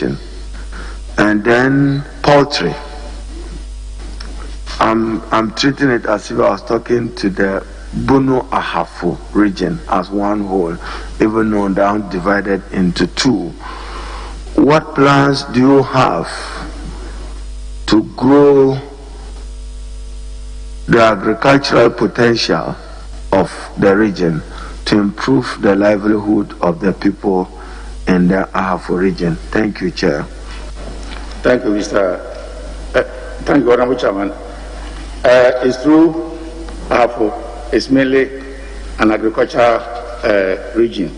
and then poultry. I'm treating it as if I was talking to the Bono Ahafo region as one whole, even though they're divided into two. What plans do you have to grow the agricultural potential of the region to improve the livelihood of the people in the Ahafo region? Thank you, Chair. Thank you, Mr. Thank you, Honorable Chairman. It's true, Ahafo is mainly an agricultural region,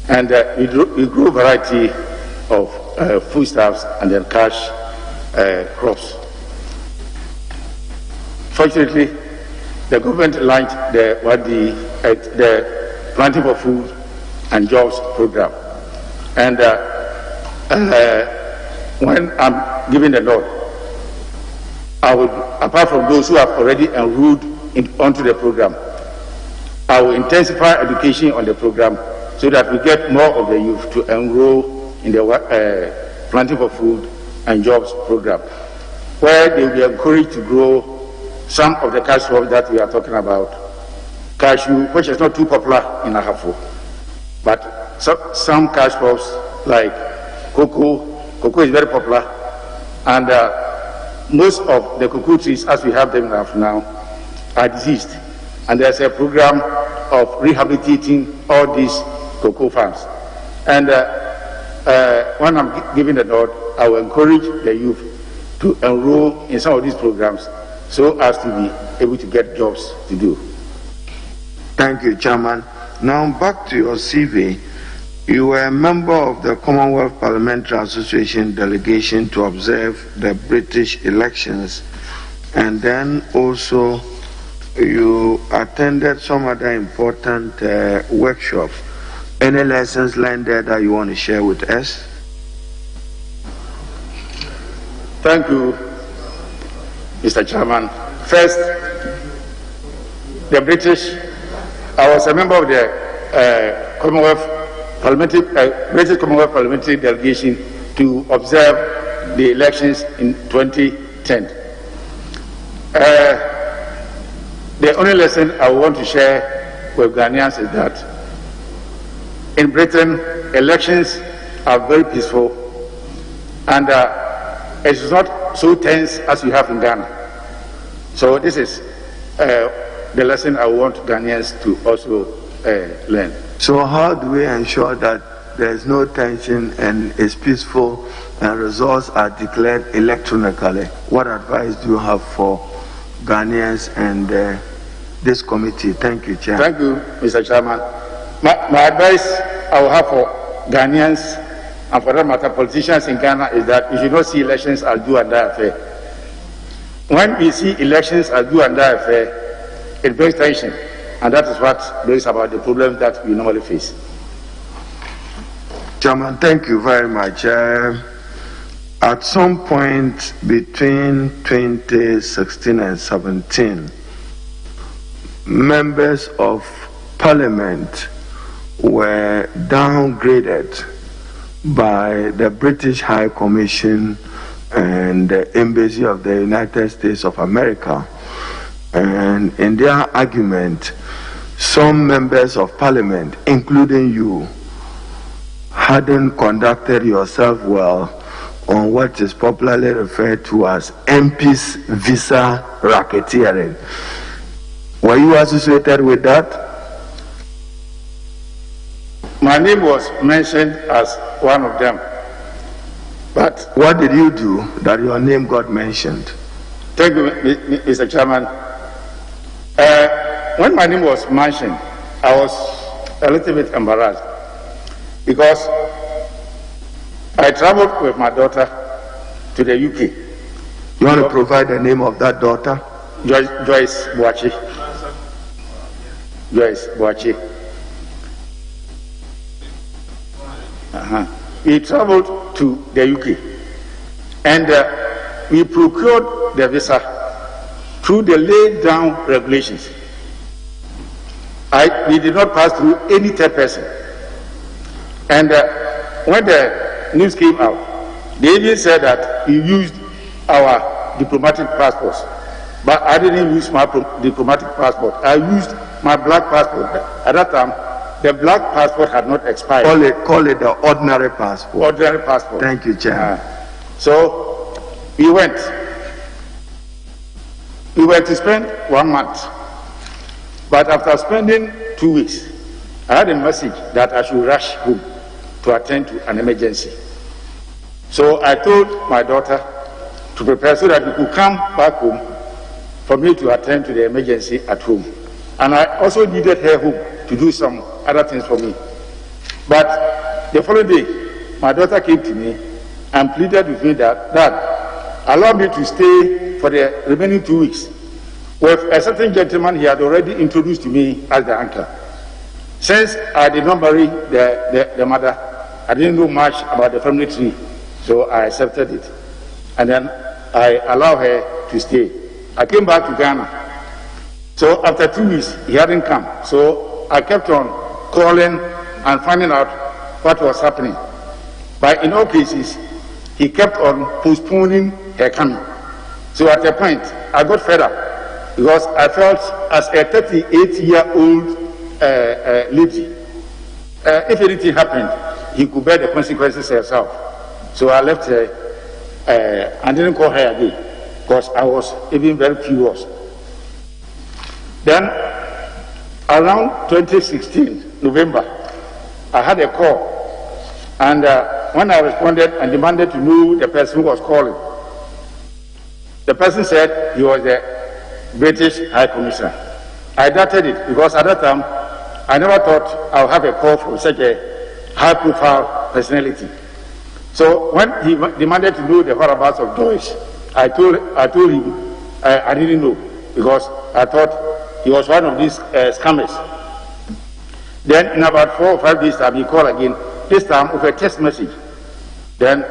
and we grow a variety of foodstuffs and then cash crops. Fortunately, the government launched the Planting for Food and Jobs program, and when I'm giving the nod, I would, apart from those who have already enrolled onto the program, I will intensify education on the program so that we get more of the youth to enroll in the Planting for Food and Jobs program, where they will be encouraged to grow some of the cash crops that we are talking about. Cashew, which is not too popular in Ahafo, but some cash crops like cocoa. Cocoa is very popular, and most of the cocoa trees, as we have them now, are diseased, and there's a program of rehabilitating all these cocoa farms. And when I'm giving the nod, I will encourage the youth to enroll in some of these programs so as to be able to get jobs to do. Thank you, Chairman. Now back to your CV. You were a member of the Commonwealth Parliamentary Association delegation to observe the British elections, and then also you attended some other important workshops. Any lessons learned there that you want to share with us? Thank you, Mr. Chairman. First, the British, I was a member of the Commonwealth British Commonwealth Parliamentary delegation to observe the elections in 2010. The only lesson I want to share with Ghanaians is that in Britain, elections are very peaceful, and it is not so tense as you have in Ghana. So this is the lesson I want Ghanaians to also learn. So how do we ensure that there is no tension and it's peaceful and results are declared electronically? What advice do you have for Ghanaians and this committee? Thank you, Chair. Thank you, Mr. Chairman. My advice I will have for Ghanaians and for that matter politicians in Ghana is that we should not see elections as do and die affair. When we see elections as do and die affair, it brings tension. And that is what brings about the problems that we normally face. Chairman, thank you very much. At some point between 2016 and 17, members of Parliament were downgraded by the British High Commission and the Embassy of the United States of America. And in their argument, some members of Parliament, including you, hadn't conducted yourself well on what is popularly referred to as MP's visa racketeering. Were you associated with that? My name was mentioned as one of them. But what did you do that your name got mentioned? Thank you, Mr. Chairman. When my name was mentioned, I was a little bit embarrassed because I traveled with my daughter to the UK. You want to provide the name of that daughter? Joyce Boakye. Joyce Boakye. We traveled to the UK and we procured the visa through the laid down regulations. We did not pass through any third person. And when the news came out, they even said that he used our diplomatic passports. But I didn't use my diplomatic passport. I used my black passport. At that time, the black passport had not expired. Call it the ordinary passport. Ordinary passport. Thank you, Chair. So we went. We were to spend 1 month. But after spending 2 weeks, I had a message that I should rush home to attend to an emergency. So I told my daughter to prepare so that we could come back home for me to attend to the emergency at home. And I also needed her home to do some other things for me. But the following day, my daughter came to me and pleaded with me that, Dad, allow me to stay for the remaining 2 weeks with a certain gentleman he had already introduced to me as the uncle. Since I did not marry the mother, I didn't know much about the family tree, so I accepted it. And then I allowed her to stay. I came back to Ghana. So after 2 weeks, he hadn't come. So I kept on calling and finding out what was happening. But in all cases, he kept on postponing her coming. So at a point, I got fed up because I felt as a 38-year-old lady, if anything happened, he could bear the consequences himself. So I left her and didn't call her again because I was even very curious. Then, around 2016, November, I had a call, and when I responded and demanded to know the person who was calling, the person said he was the British High Commissioner. I doubted it because at that time, I never thought I would have a call from such a high-profile personality. So when he demanded to know the whereabouts of Joyce, I told him I didn't know because I thought he was one of these scammers. Then in about 4 or 5 days, I'll be called again, this time with a text message. Then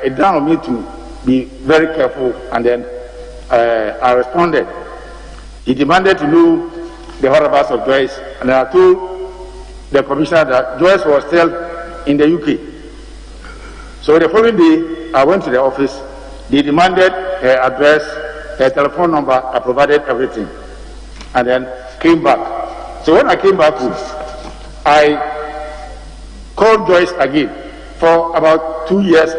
it dawned on me to be very careful, and then I responded. He demanded to know the whereabouts of Joyce, and I told the commissioner that Joyce was still in the UK. So the following day, I went to the office. They demanded her address, her telephone number. I provided everything, and then came back. So when I came back home, I called Joyce again. For about 2 years,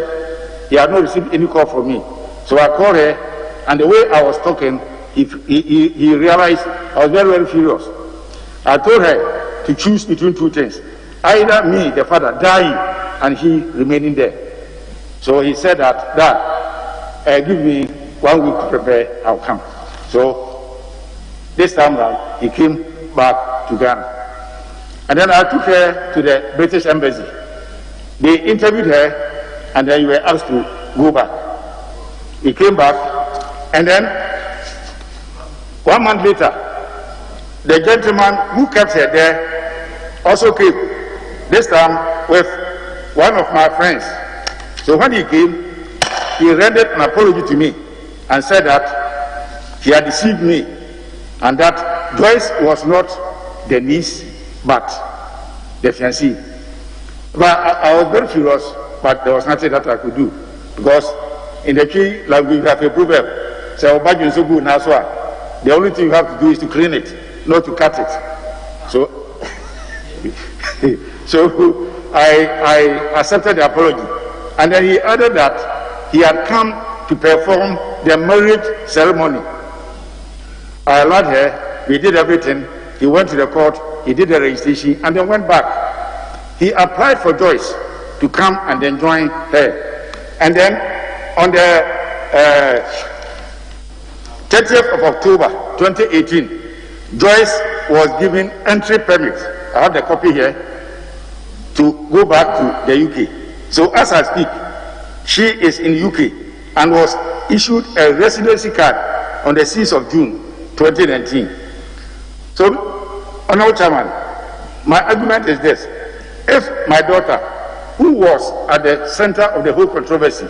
he had not received any call from me. So I called her, and the way I was talking, he realized I was very, very furious. I told her to choose between two things: either me, the father, dying, and he remaining there. So he said that, give me 1 week to prepare, I'll come. So this time round, he came back to Ghana. And then I took her to the British Embassy. They interviewed her, and then you were asked to go back. He came back, and then 1 month later, the gentleman who kept her there also came, this time with one of my friends. So when he came, he rendered an apology to me and said that he had deceived me and that Joyce was not the niece but the fiancée. But I was very furious, but there was nothing that I could do because in the tree, like we have a proverb, so the only thing you have to do is to clean it, not to cut it. So, so I accepted the apology. And then he added that he had come to perform the marriage ceremony. I allowed her, we did everything. He went to the court, he did the registration, and then went back. He applied for Joyce to come and then join her. And then on the 30th of October 2018, Joyce was given entry permit. I have the copy here, to go back to the UK. So as I speak, she is in UK and was issued a residency card on the 6th of June 2019. So, Honorable Chairman, my argument is this: if my daughter, who was at the center of the whole controversy,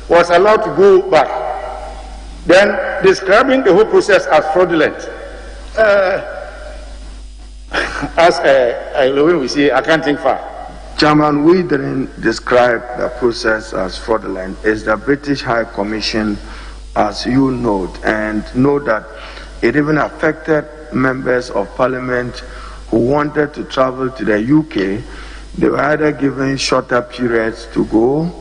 was allowed to go back, then describing the whole process as fraudulent, as when we say, I can't think far. Chairman, we didn't describe the process as fraudulent. It's the British High Commission, as you note, and know that it even affected members of Parliament who wanted to travel to the UK. They were either given shorter periods to go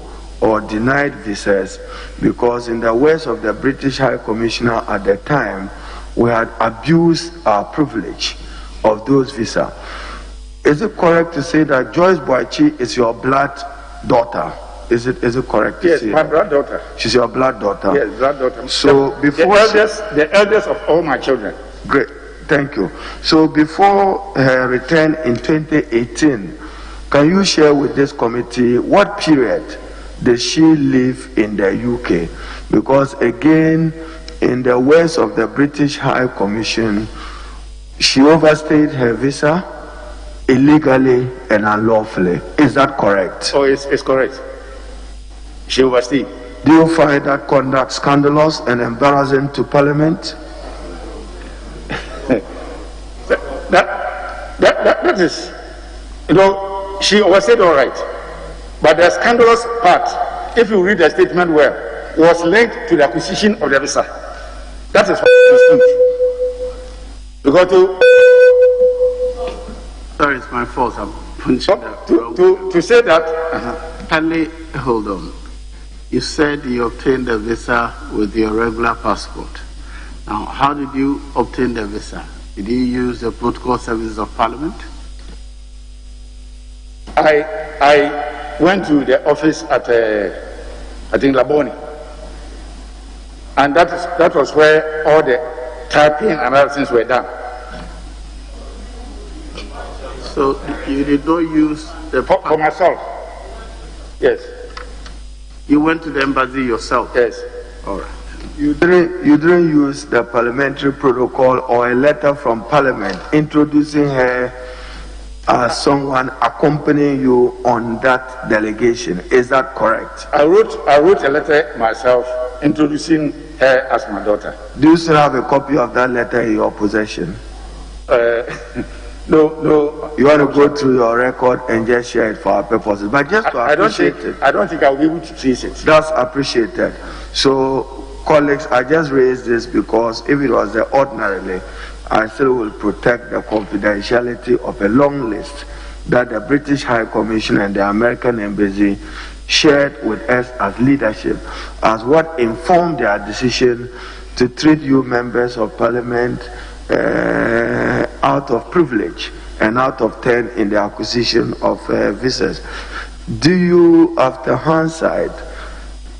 or denied visas, because in the words of the British High Commissioner at the time, we had abused our privilege of those visas. Is it correct to say that Joyce Boakye is your blood daughter? Is it correct to say? Yes, my blood daughter. She's your blood daughter? Yes, blood daughter. So before the eldest of all my children. Great, thank you. So before her return in 2018, can you share with this committee what period did she live in the UK? Because again, in the words of the British High Commission, she overstayed her visa illegally and unlawfully. Is that correct? Oh, it's correct. She overstayed. Do you find that conduct scandalous and embarrassing to Parliament? That is, she overstayed all right. But the scandalous part, if you read the statement well, was linked to the acquisition of the visa. That is what because sorry, it's my fault. I'm punching to say that. Kindly hold on. You said you obtained the visa with your regular passport. Now, how did you obtain the visa? Did you use the protocol services of Parliament? I went to the office at I think Laboni, and that was where all the typing and other things were done. So you did not use the for myself. Yes. You went to the embassy yourself. Yes. All right. You didn't use the parliamentary protocol or a letter from Parliament introducing her as someone accompanying you on that delegation. Is that correct? I wrote a letter myself introducing her as my daughter. Do you still have a copy of that letter in your possession? No. You want to go through your record and just share it for our purposes, but just to appreciate it. I don't think I'll be able to trace it. That's appreciated. So, colleagues, I just raised this because if it was the ordinarily, I still will protect the confidentiality of a long list that the British High Commission and the American Embassy shared with us as leadership, as what informed their decision to treat you members of Parliament out of privilege and out of turn in the acquisition of visas. Do you, after hindsight,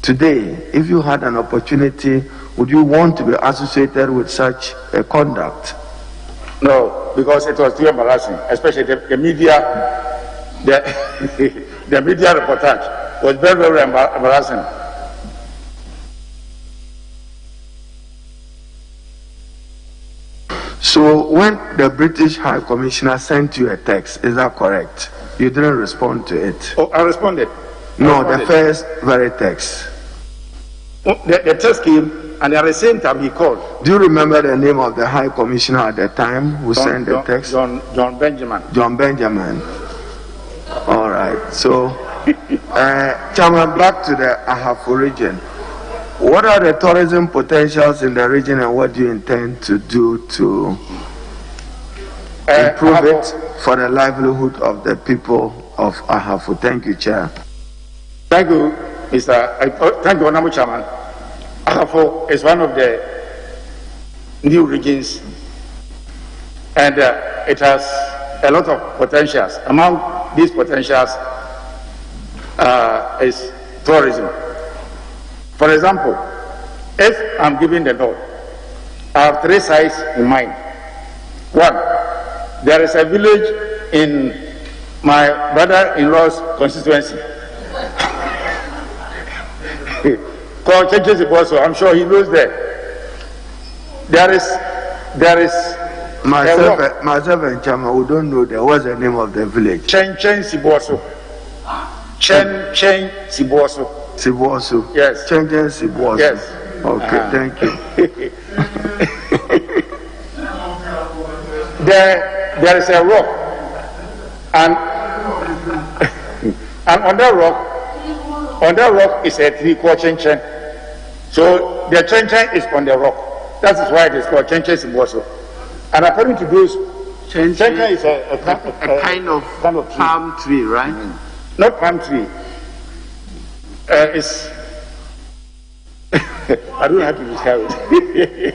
today, if you had an opportunity, would you want to be associated with such a conduct? No, because it was too embarrassing, especially the media, the media reportage was very, very embarrassing. So when the British High Commissioner sent you a text, is that correct? You didn't respond to it? Oh, I responded. The first very text. The text came, and at the same time he called. Do you remember the name of the High Commissioner at the time who sent the text? John Benjamin. John Benjamin. All right. So, Chairman, back to the Ahafo region. What are the tourism potentials in the region, and what do you intend to do to improve it for the livelihood of the people of Ahafo? Thank you, Chair. Thank you, thank you, Honorable Chairman. Ahafo is one of the new regions, and it has a lot of potentials. Among these potentials is tourism. For example, if I'm giving the nod, I have three sites in mind. One, there is a village in my brother-in-law's constituency called Kencity Media. I'm sure he knows that. There is myself and Chama, we don't know that. What's the name of the village? Kencity Media. Kencity Media. Sibosu. Yes. Kencity Sibosu. Yes. Okay, thank you. There is a rock, and And on that rock is a tree called Chenchen. So the Chenchen is on the rock. That is why it is called Chenchen Simboso. And according to those, Chenchen is a kind of palm tree, right? Not palm tree. It's I don't know how to describe it.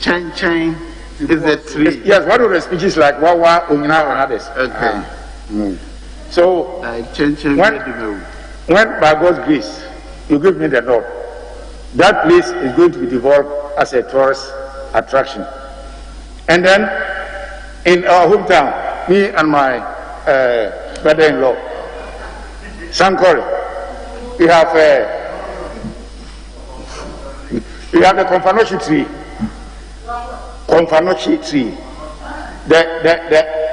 Chenchen is a tree. Yes, one of the species like Wawa, Umina, and others. Okay. So when by God's grace you give me the nod, that place is going to be developed as a tourist attraction. And then in our hometown, me and my brother-in-law, Sankore, we have the Confanochi tree. Confanochi tree.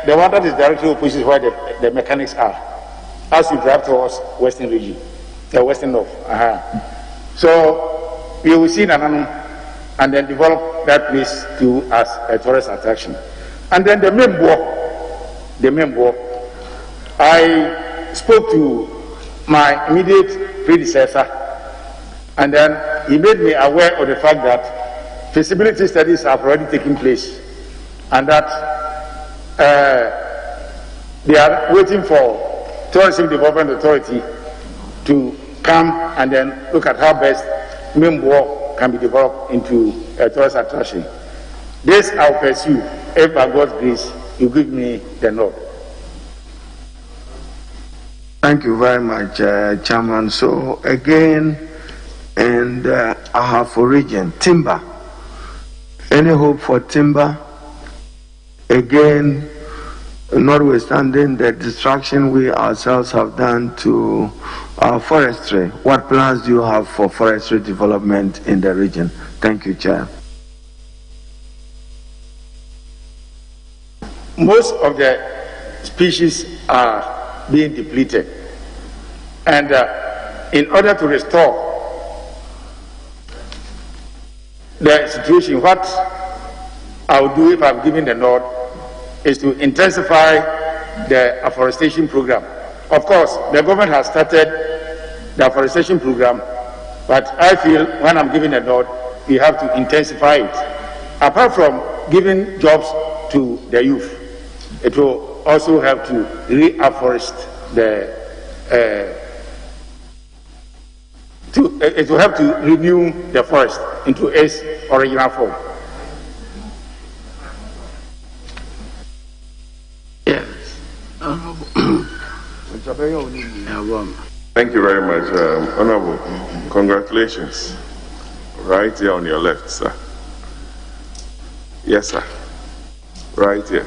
The one that is directly opposite where the mechanics are, as you drive towards Western region, the Western North. So you will see Nananum and then develop that place to as a tourist attraction. And then the Membo, I spoke to my immediate predecessor, and then he made me aware of the fact that feasibility studies have already taken place, and that they are waiting for Tourism Development Authority to come and then look at how best Membo can be developed into a tourist attraction. This I'll pursue if by God's grace you give me the nod. Thank you very much, Chairman. So again, in the Ahafo region, timber. Any hope for timber? Again, notwithstanding the destruction we ourselves have done to our forestry, what plans do you have for forestry development in the region? Thank you, Chair. Most of the species are being depleted, and in order to restore the situation, what I'll do if I'm given the nod is to intensify the afforestation program. Of course, the government has started the afforestation program, but I feel when I'm given a nod, we have to intensify it. Apart from giving jobs to the youth, it will also help to reforest it will help to renew the forest into its original form. Yes. Thank you very much, Honorable. Congratulations. Right here on your left, sir. Yes, sir. Right here.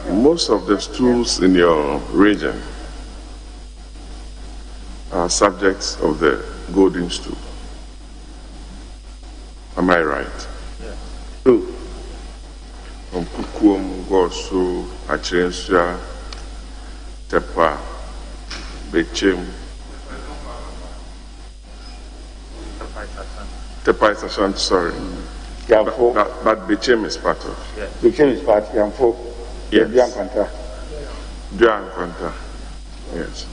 Most of the schools in your region are subjects of the golden stool. Am I right? Yeah. True. From Kukum, Gosu, Achensha, Tepa, Bechim. Tepa is Ashanti, sorry. Yamfo. But Bechim is part of. Yeah. Bechim is part, Yamfo. Yes. Duan Kwanta. Yes.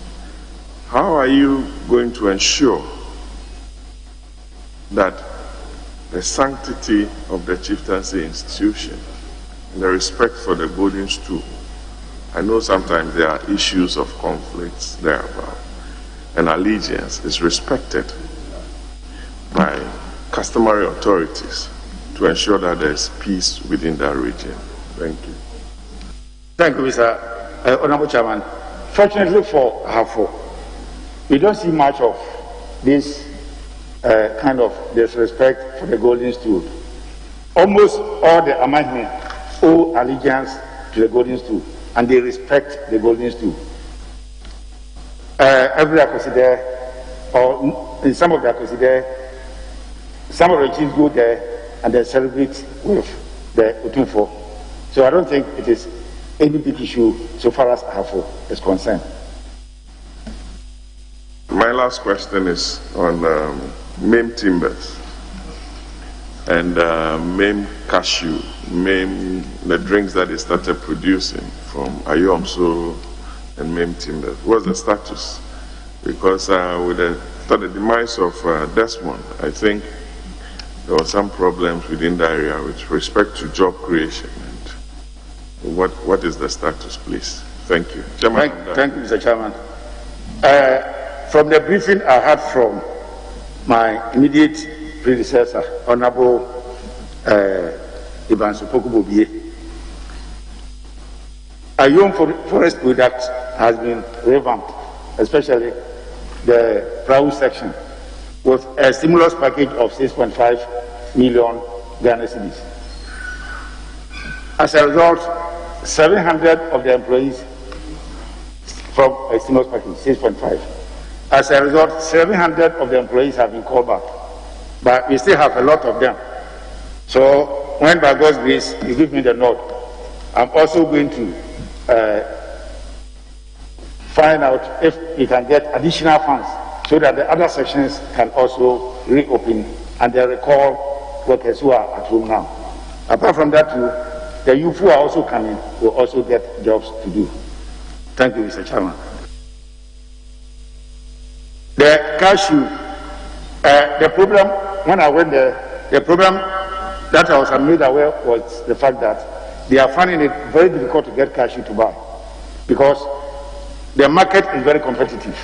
How are you going to ensure that the sanctity of the chieftaincy institution and the respect for the golden stool? I know sometimes there are issues of conflicts thereabout, and allegiance is respected by customary authorities to ensure that there is peace within that region. Thank you. Thank you, Mr. Honorable Chairman. Fortunately for Ahafo, we don't see much of this kind of disrespect for the golden stool. Almost all the Amahim owe allegiance to the golden stool, and they respect the golden stool. Every Akoside, or in some of the Akoside, some of the chiefs go there and they celebrate with the Utumfo. So I don't think it is any big issue so far as Ahafo is concerned. My last question is on MAME timbers and MAME cashew, MAME, the drinks that they started producing from Ayomso and main timber. What's the status? Because with the demise of Desmond, I think there were some problems within the area with respect to job creation. And what is the status, please? Thank you. Chairman, thank you, Mr. Chairman. From the briefing I had from my immediate predecessor, Honorable Boakye, a young forest product has been revamped, especially the Prahu section, with a stimulus package of 6.5 million Ghana cedis. As a result, 700 of the employees from a stimulus package, 6.5. As a result, 700 of the employees have been called back, but we still have a lot of them. So when by God's grace you give me the nod, I'm also going to find out if we can get additional funds so that the other sections can also reopen and they recall workers who are at home now. Apart from that, too, the youth who are also coming will also get jobs to do. Thank you, Mr. Chairman. The cashew, the problem, when I went there, the problem that I was made aware was the fact that they are finding it very difficult to get cashew to buy because the market is very competitive.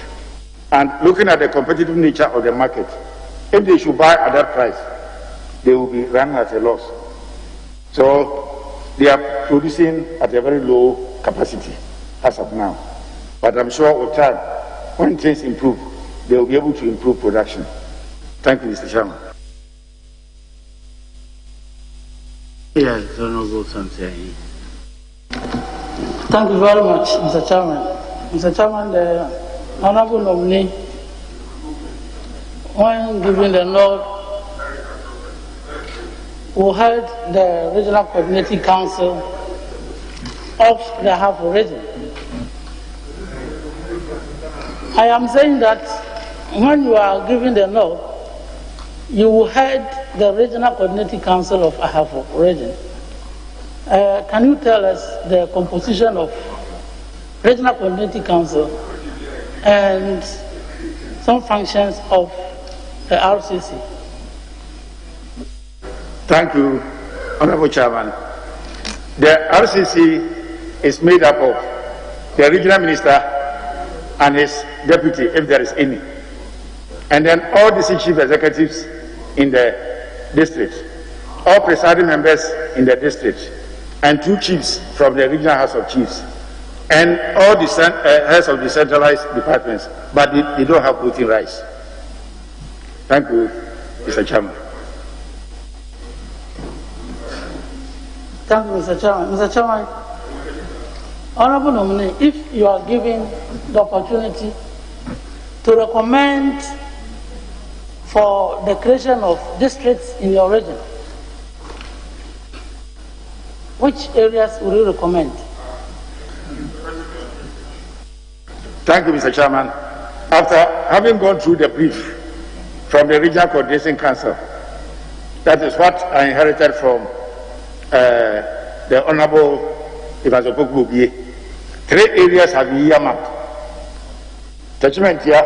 And looking at the competitive nature of the market, if they should buy at that price, they will be running at a loss. So they are producing at a very low capacity as of now. But I'm sure with time, when things improve, they will be able to improve production. Thank you, Mr. Chairman. Yes, Honorable Samsei. Thank you very much, Mr. Chairman. Mr. Chairman, the Honorable nominee, when given the nod, who held the Regional Coordinating Council of the Ahafo region. I am saying that when you are given the nod, you will head the Regional Coordinating Council of Ahafo region. Can you tell us the composition of Regional Coordinating Council and some functions of the RCC? Thank you, Honorable Chairman. The RCC is made up of the regional minister and his deputy, if there is any, and then all the chief executives in the district, all presiding members in the district, and 2 chiefs from the regional house of chiefs, and all the heads of decentralized departments, but they don't have voting rights. Thank you, Mr. Chairman. Thank you, Mr. Chairman. Mr. Chairman, Honorable nominee, if you are given the opportunity to recommend for the creation of districts in your region, which areas would you recommend? Thank you, Mr. Chairman. After having gone through the brief from the Regional Coordination Council, that is what I inherited from the Honorable Boakye. 3 areas have been earmarked: Techimentia,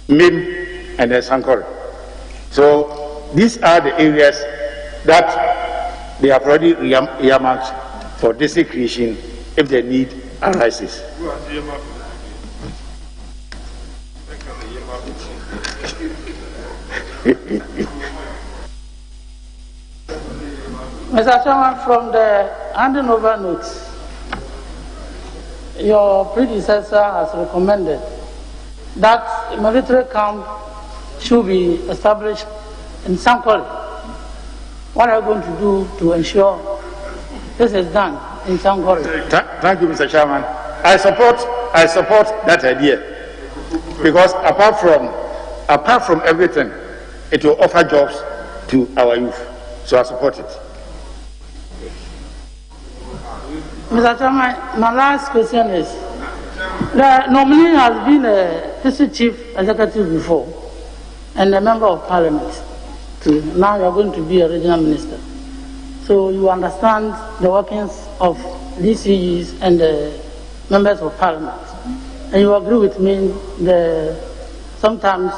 Mim, and then Sankore. So these are the areas that they have already earmarked for district creation if the need arises. Mr. Chairman, from the handing over notes, your predecessor has recommended that a military camp should be established in Sankore. What are you going to do to ensure this is done in Sankore? Thank you, Mr. Chairman. I support that idea because apart from everything, it will offer jobs to our youth. So I support it. Mr. Chairman, my last question is, the nominee has been a district chief executive before and a member of parliament. Now you are going to be a regional minister. So you understand the workings of DCEs and the members of parliament. And you agree with me, sometimes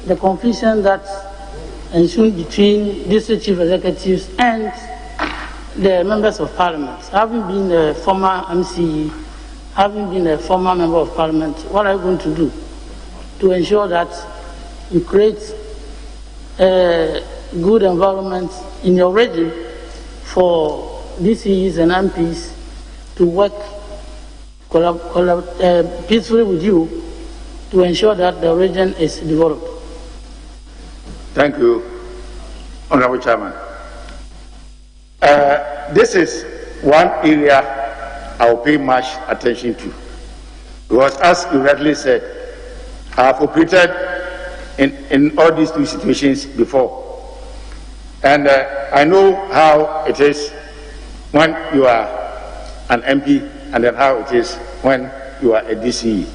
the confusion that ensues between district chief executives and the members of parliament. Having been a former MCE, having been a former member of parliament, what are you going to do to ensure that you create a good environment in your region for DCEs and MPs to work peacefully with you to ensure that the region is developed? Thank you, Honorable Chairman. This is one area I will pay much attention to, because as you rightly said, I have operated in all these two situations before. And I know how it is when you are an MP and then how it is when you are a DCE.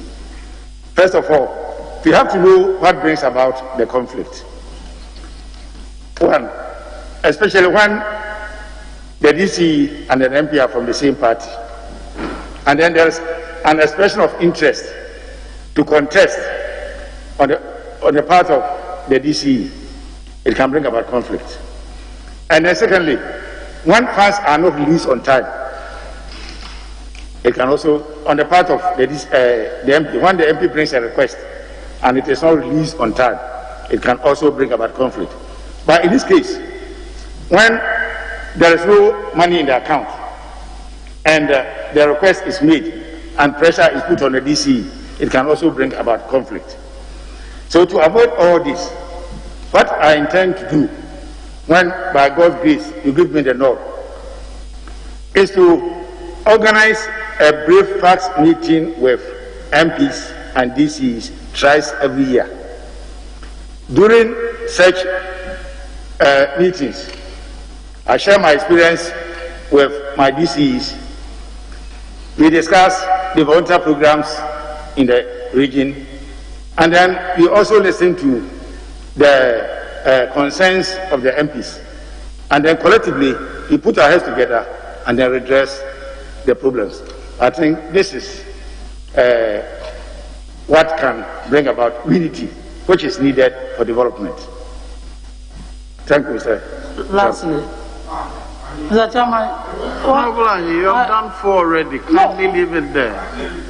First of all, you have to know what brings about the conflict. One, especially when the DCE and the MP are from the same party, and then there's an expression of interest to contest on the part of the DCE, it can bring about conflict. And then secondly, when funds are not released on time, it can also, on the part of the MP, when the MP brings a request and it is not released on time, it can also bring about conflict. But in this case, when there is no money in the account and the request is made and pressure is put on the DCE, it can also bring about conflict. So to avoid all this, what I intend to do, when by God's grace you give me the nod, is to organize a breakfast meeting with MPs and DCs thrice every year. During such meetings, I share my experience with my DCs. We discuss the volunteer programs in the region, and then we also listen to the concerns of the MPs, and then collectively we put our heads together and then redress the problems. I think this is what can bring about unity, which is needed for development. Thank you, sir. Lastly, Mr. Chairman, Honorable, you have done 4 already. Kindly leave it there.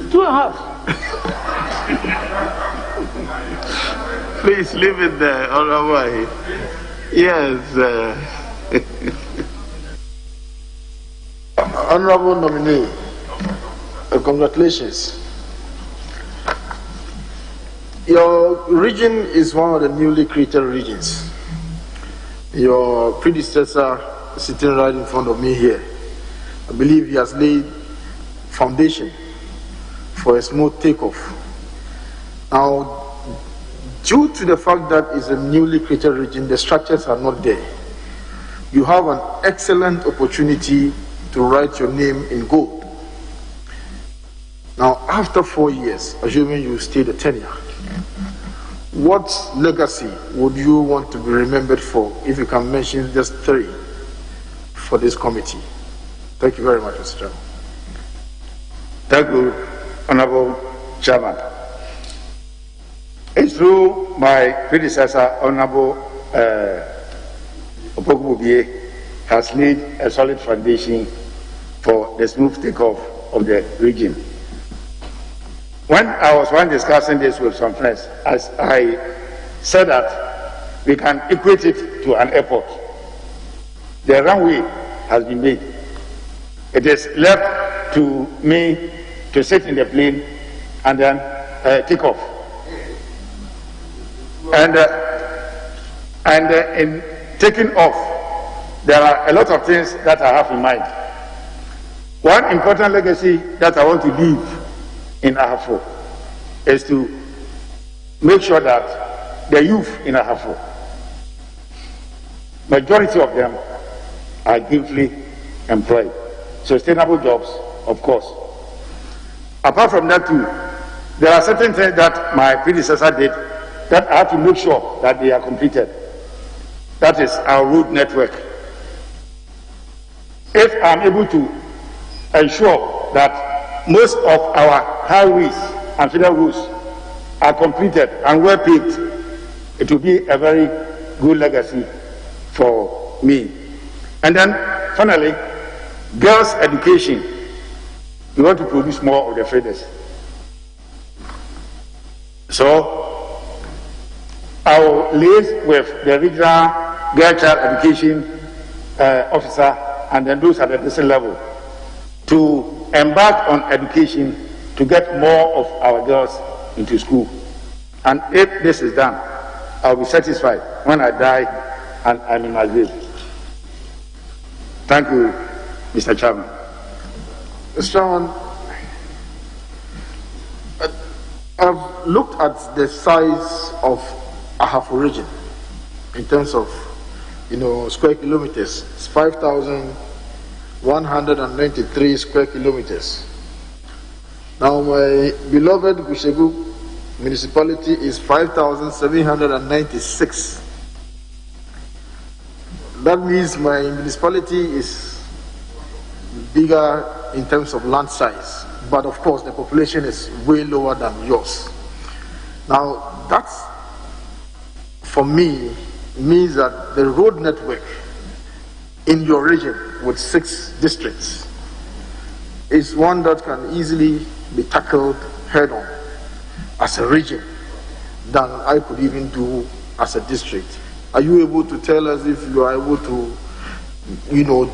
2.5. Please leave it there, Honorable. Yes. Honorable nominee, congratulations. Your region is one of the newly created regions. Your predecessor sitting right in front of me here, I believe he has laid foundation for a smooth takeoff. Now, due to the fact that it's a newly created region, the structures are not there. You have an excellent opportunity to write your name in gold. Now, after 4 years, assuming you stay the tenure, what legacy would you want to be remembered for, if you can mention just 3 for this committee? Thank you very much, Mr. Chairman. Thank you, Honorable Chairman. It's through my predecessor, Honorable Boakye, has laid a solid foundation for the smooth takeoff of the region. When I was discussing this with some friends, as I said that we can equate it to an airport. The runway has been made. It is left to me to sit in the plane and then take off. And in taking off, there are a lot of things that I have in mind. One important legacy that I want to leave in Ahafo is to make sure that the youth in Ahafo, majority of them are gainfully employed. Sustainable jobs, of course. Apart from that too, there are certain things that my predecessor did that I have to make sure that they are completed. That is our road network. If I'm able to ensure that most of our highways and federal roads are completed and well paved, it will be a very good legacy for me. And then finally, girls' education. We want to produce more of the feathers. So I will liaise with the regional girl child education officer and then those at the district level to embark on education to get more of our girls into school. And if this is done, I'll be satisfied when I die and I'm in my grave. Thank you, Mr. Chairman. Mr. Chairman, I've looked at the size of Ahafo region in terms of, square kilometers. It's 5,193 square kilometers. Now, my beloved Gushegu municipality is 5,796. That means my municipality is bigger in terms of land size, but of course the population is way lower than yours. Now, that's, for me, means that the road network in your region with 6 districts is one that can easily be tackled head on as a region than I could even do as a district. Are you able to tell us if you are able to,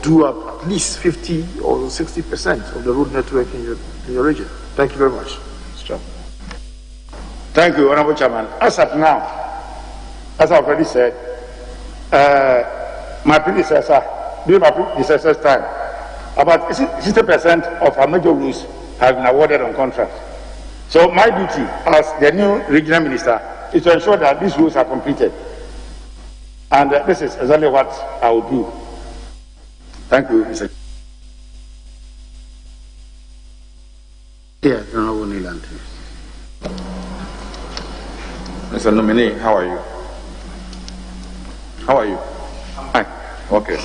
do at least 50 or 60% of the road network in your region? Thank you very much, Mr. Chairman. Thank you, Honorable Chairman. As of now, as I've already said, my predecessor, during my predecessor's time, about 60% of our major roads have been awarded on contract. So my duty as the new regional minister is to ensure that these roads are completed. And this is exactly what I will do. Thank you, Mr. Yes, Honorable Nilanti. Mr. Nominee, how are you? How are you? Hi. Okay.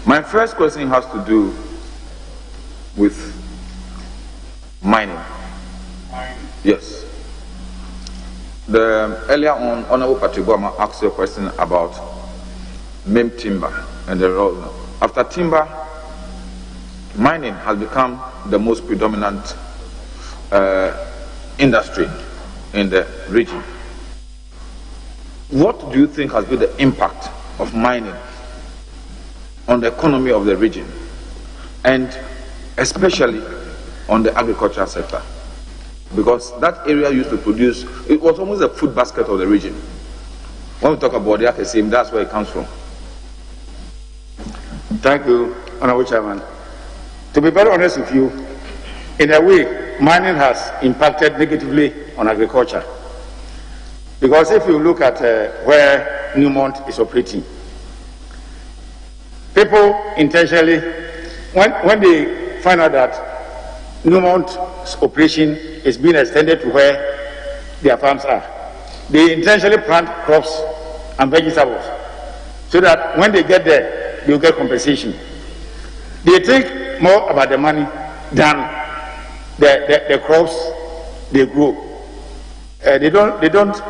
My first question has to do with mining. Yes. Earlier on, Honorable Patrick Boama asked you a question about MIM timber and the role. After timber, mining has become the most predominant industry in the region. What do you think has been the impact of mining on the economy of the region, and especially on the agricultural sector? Because that area used to produce, it was almost a food basket of the region. When we talk about the Akasim, that's where it comes from. Thank you, Honorable Chairman. To be very honest with you, in a way, mining has impacted negatively on agriculture. Because if you look at where Newmont is operating, people intentionally, when they find out that Newmont's operation is being extended to where their farms are, they intentionally plant crops and vegetables so that when they get there, they will get compensation. They think more about the money than the crops they grow. They don't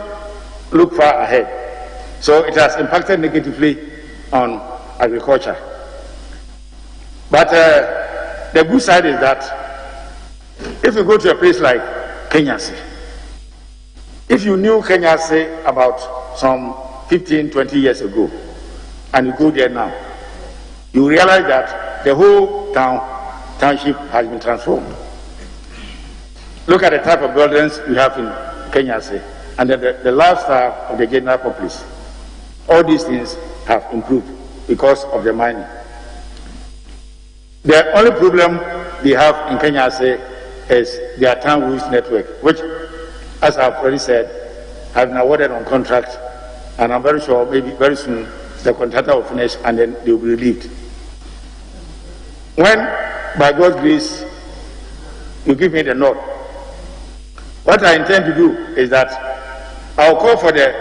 look far ahead. So it has impacted negatively on agriculture. But the good side is that if you go to a place like Kencity, if you knew Kencity about some 15, 20 years ago, and you go there now, you realize that the whole township has been transformed. Look at the type of buildings we have in Kencity and the lifestyle of the general populace. All these things have improved because of the mining. The only problem they have in Kencity is their town roads network, which, as I've already said, have been awarded on contract, and I'm very sure maybe very soon the contractor will finish and then they will be relieved. When, by God's grace, you give me the nod, what I intend to do is that I'll call for the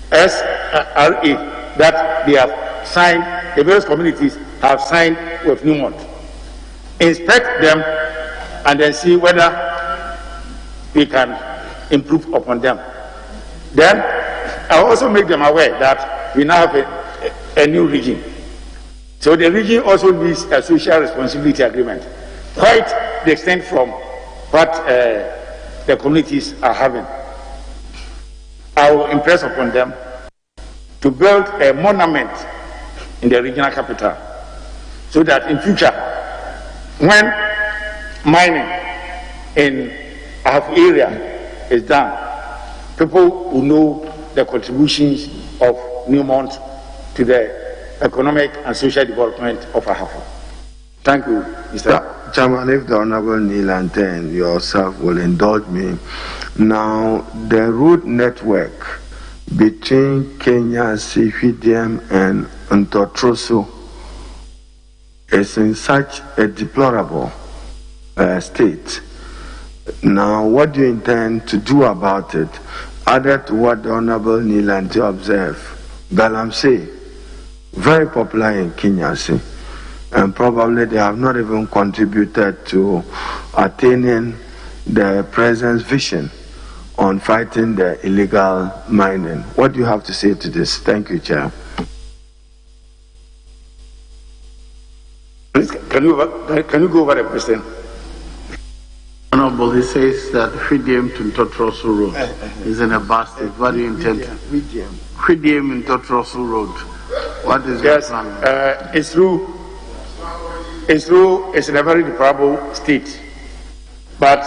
SRA that they have signed, the various communities have signed with Newmont. Inspect them and then see whether we can improve upon them. Then I also make them aware that we now have a new region. So the region also needs a social responsibility agreement, quite the extent from what the communities are having. I will impress upon them to build a monument in the regional capital so that in future, when mining in Ahafo area is done, people will know the contributions of Newmont to the economic and social development of Ahafo. Thank you, Mr. Chairman, if the Honorable Neil and yourself will indulge me, now the road network between Kencity, Hwidiem and Ntotroso is in such a deplorable state. Now, what do you intend to do about it, other to what the Honorable Neil and observe? Galamsey, very popular in Kencity, and probably they have not even contributed to attaining the President's vision on fighting the illegal mining. What do you have to say to this? Thank you, Chair. Please, can you go over the question? Honorable, he says that Hwidiem to Ntotroso Road is in a bad state. What do you intend to do? Hwidiem Ntotroso Road. What is your plan? It's true. It's in a very deplorable state. But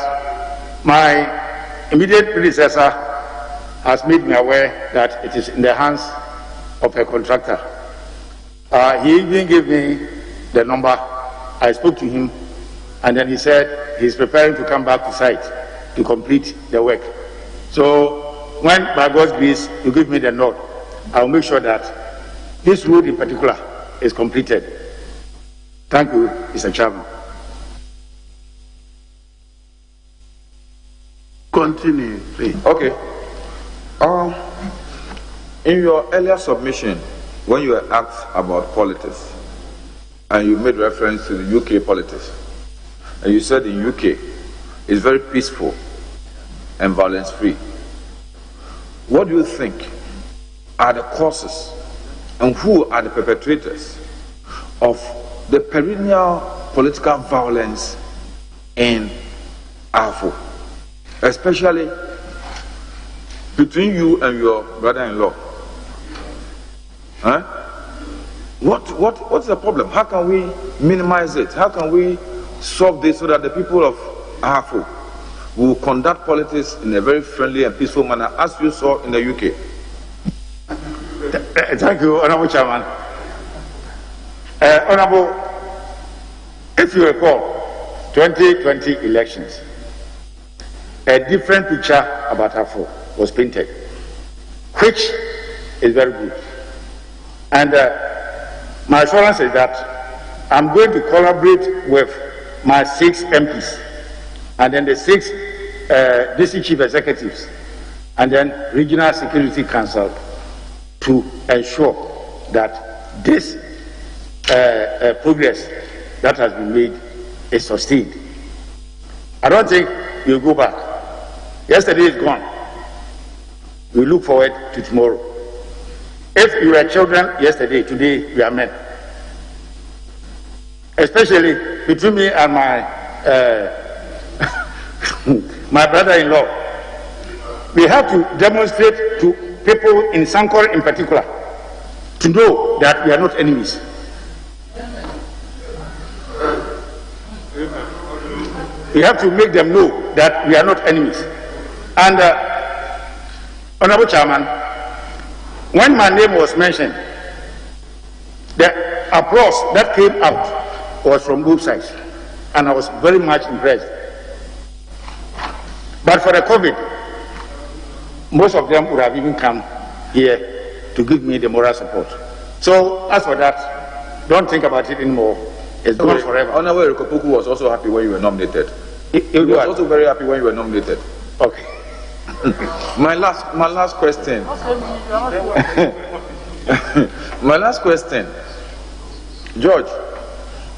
my immediate predecessor has made me aware that it is in the hands of a contractor. He even gave me the number. I spoke to him, and then he said he's preparing to come back to site to complete the work. So when, by God's grace, you give me the nod, I will make sure that this road in particular is completed. Thank you, Mr. Chairman. Continue, please. Okay. In your earlier submission, when you were asked about politics, and you made reference to the UK politics, and you said in UK it's very peaceful and violence-free. What do you think are the causes and who are the perpetrators of the perennial political violence in Ahafo, especially between you and your brother-in-law? Huh? What's the problem? How can we minimize it? How can we solve this so that the people of Ahafo will conduct politics in a very friendly and peaceful manner, as you saw in the UK? Thank you, Honorable Chairman. Honorable, if you recall, 2020 elections, a different picture about Ahafo was painted, which is very good. And my assurance is that I'm going to collaborate with my 6 MPs and then the 6 district chief executives and then Regional Security Council to ensure that this progress that has been made is sustained. I don't think we'll go back. Yesterday is gone. We look forward to tomorrow. If you were children yesterday, today we are men. Especially between me and my my brother-in-law. We have to demonstrate to people in Sankor in particular to know that we are not enemies. We have to make them know that we are not enemies. And Honorable Chairman, when my name was mentioned, the applause that came out was from both sides, and I was very much impressed. But for the COVID, most of them would have even come here to give me the moral support. So as for that, don't think about it anymore. It's gone forever. Honorable Kopuku was also happy when you were nominated. He was also very happy when you were nominated. Okay. My last question. My last question, George,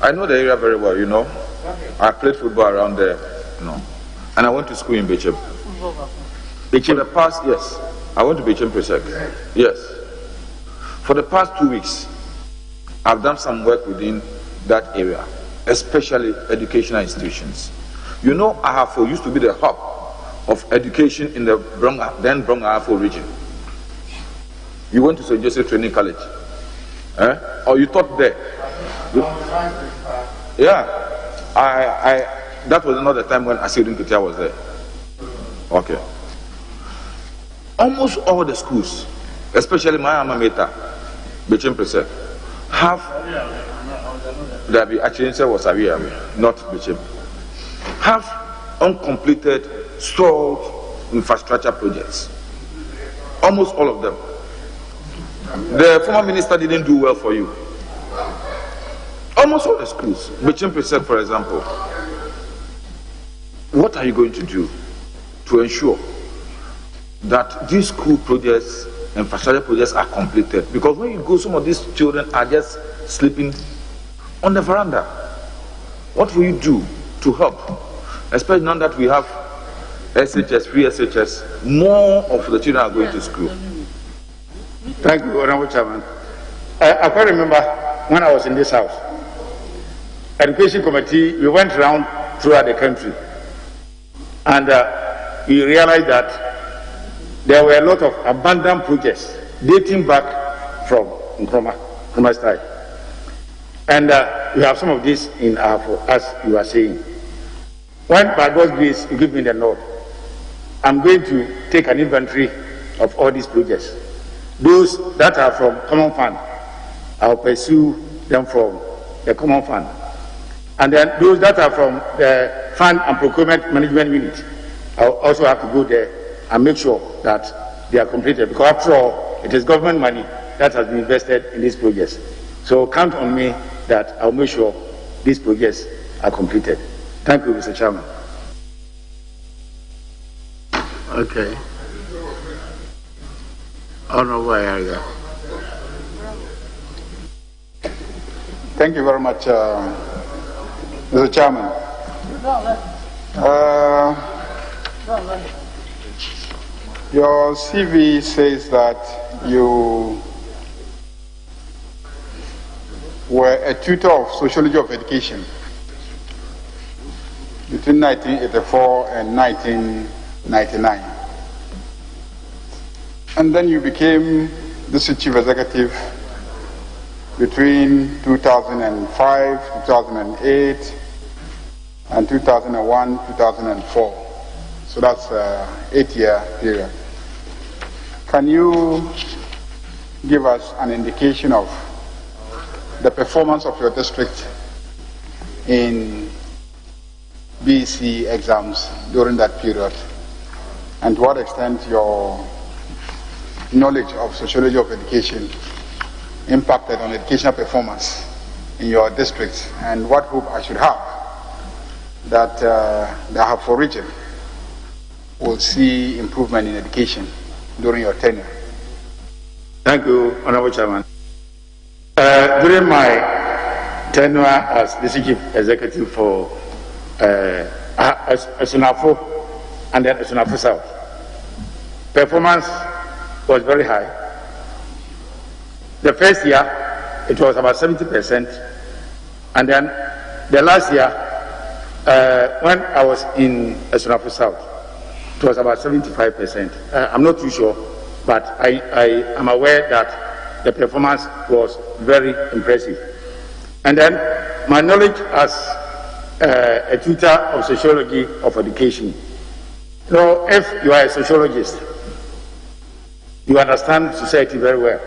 I know the area very well, you know. I played football around there, you know, and I went to school in Bechem. For the past, yes, I went to Bechem Prefect. Yes. For the past 2 weeks, I've done some work within that area, especially educational institutions. You know, Ahafo used to be the hub of education in the then Ahafo region. You went to St. Joseph Training College, or you taught there? Yeah, that was not the time when Asiudin Kitia was there. Okay. Almost all the schools, especially my alma mater, Bechem Prefect, have not Bechem, have uncompleted stalled infrastructure projects. Almost all of them. The former minister didn't do well for you. Almost all the schools, Bechem Prefect, for example. What are you going to do to ensure that these school projects, infrastructure projects are completed? Because when you go, some of these children are just sleeping on the veranda. What will you do to help? Especially now that we have SHS, free SHS, more of the children are going to school. Thank you, Honorable Chairman. I can remember when I was in this house, Education Committee, we went around throughout the country, and we realized that there were a lot of abandoned projects dating back from Nkrumah's time. And we have some of this in Ahafo, as you are saying. When, by God's grace, you give me the nod, I'm going to take an inventory of all these projects. Those that are from Common Fund, I'll pursue them from the Common Fund. And then those that are from the Fund and Procurement Management Unit, I'll also have to go there and make sure that they are completed. Because after all, it is government money that has been invested in these projects. So count on me that I'll make sure these projects are completed. Thank you, Mr. Chairman. Okay. Honorable Ayaga. Thank you very much, Mr. Chairman. Your CV says that you were a tutor of sociology of education between 1984 and 1999. And then you became district chief executive between 2005, 2008, and 2001, 2004. So that's an 8-year period. Can you give us an indication of the performance of your district in BEC exams during that period, and to what extent your knowledge of sociology of education impacted on educational performance in your district, and what hope I should have that the Ahafo region will see improvement in education during your tenure? Thank you, Honorable Chairman. During my tenure as District Chief Executive for Ahafo and then Ahafo South, performance was very high. The first year, it was about 70%, and then the last year, when I was in Ahafo South, it was about 75%. I'm not too sure, but I am aware that the performance was very impressive. And then my knowledge as a tutor of sociology of education. So if you are a sociologist, you understand society very well.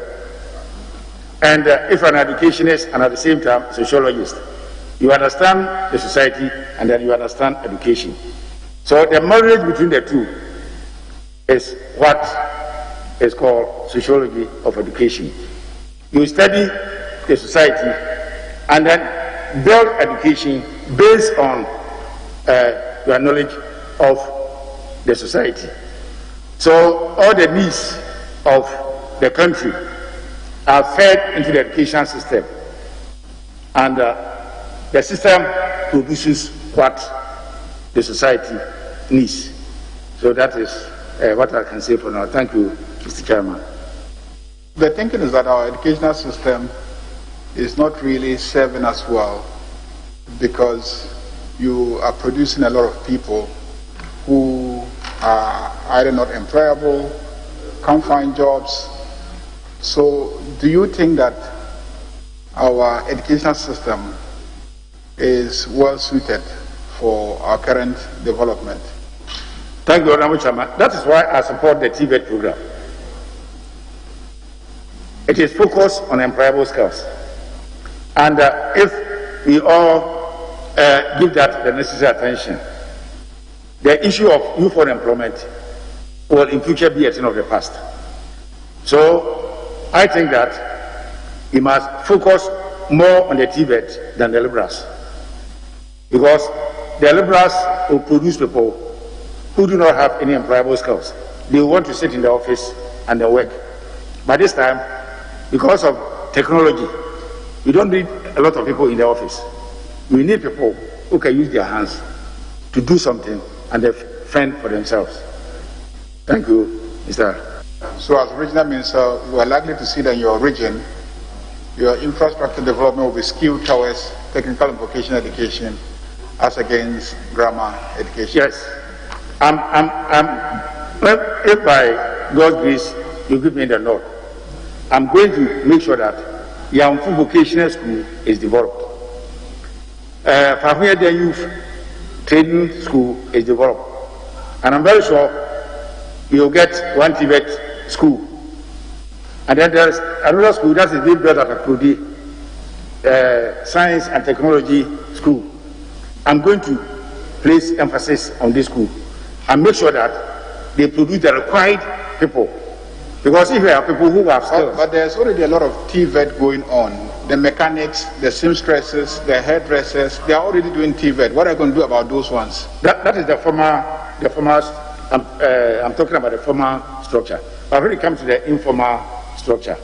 And if you're an educationist and at the same time sociologist, you understand the society and then you understand education. So the marriage between the two is what is called sociology of education. You study the society and then build education based on your knowledge of the society. So all the needs of the country are fed into the education system, and the system produces what the society needs. So that is what I can say for now. Thank you, Mr. Chairman. The thinking is that our educational system is not really serving us well because you are producing a lot of people who are either not employable, can't find jobs. So do you think that our educational system is well suited for our current development? Thank you, Honorable Chairman. That is why I support the TVET program. It is focused on employable skills. And if we all give that the necessary attention, the issue of youth unemployment will in future be a thing of the past. So I think that we must focus more on the TVET than the liberals. Because the liberals will produce people who do not have any employable skills. They want to sit in the office and they work. By this time, because of technology, we don't need a lot of people in the office. We need people who can use their hands to do something and they fend for themselves. Thank you, Mr. So as regional minister, you are likely to see that in your region, your infrastructure development will be skewed towards technical and vocational education as against grammar education. Yes. If by God's grace you give me the nod, I'm going to make sure that Yamfu Vocational School is developed. Fafia the Youth Training School is developed. And I'm very sure you'll get one TVET school. And then there's another school that is being built at Akrodi, Science and Technology School. I'm going to place emphasis on this school and make sure that they produce the required people. Because if you have people who have skills. But there's already a lot of TVET going on. The mechanics, the seamstresses, the hairdressers, they are already doing TVET. What are you going to do about those ones? That is the former I'm talking about the formal structure. But when it comes to the informal structure,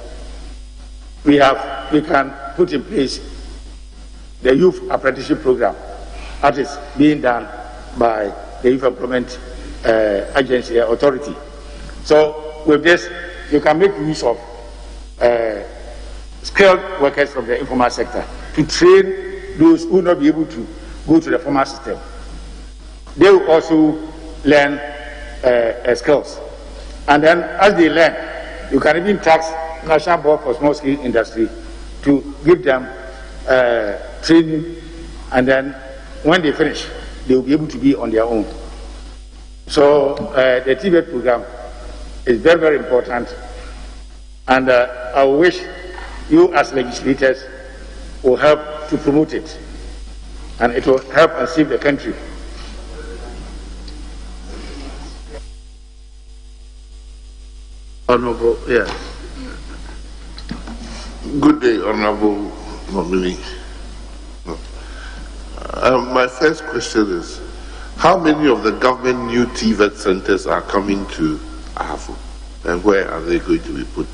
we can put in place the youth apprenticeship program that is being done by the Youth Employment Agency Authority. So with this, you can make use of skilled workers from the informal sector to train those who will not be able to go to the formal system. They will also learn skills. And then as they learn, you can even tax National Board for Small Scale Industry to give them training, and then when they finish, they will be able to be on their own. So the TVET program is very, very important, and I wish you as legislators will help to promote it, and it will help and save the country. Honorable, yes. Good day, Honorable Nominee. My first question is, how many of the government new TVET centers are coming to Ahafo, and where are they going to be put?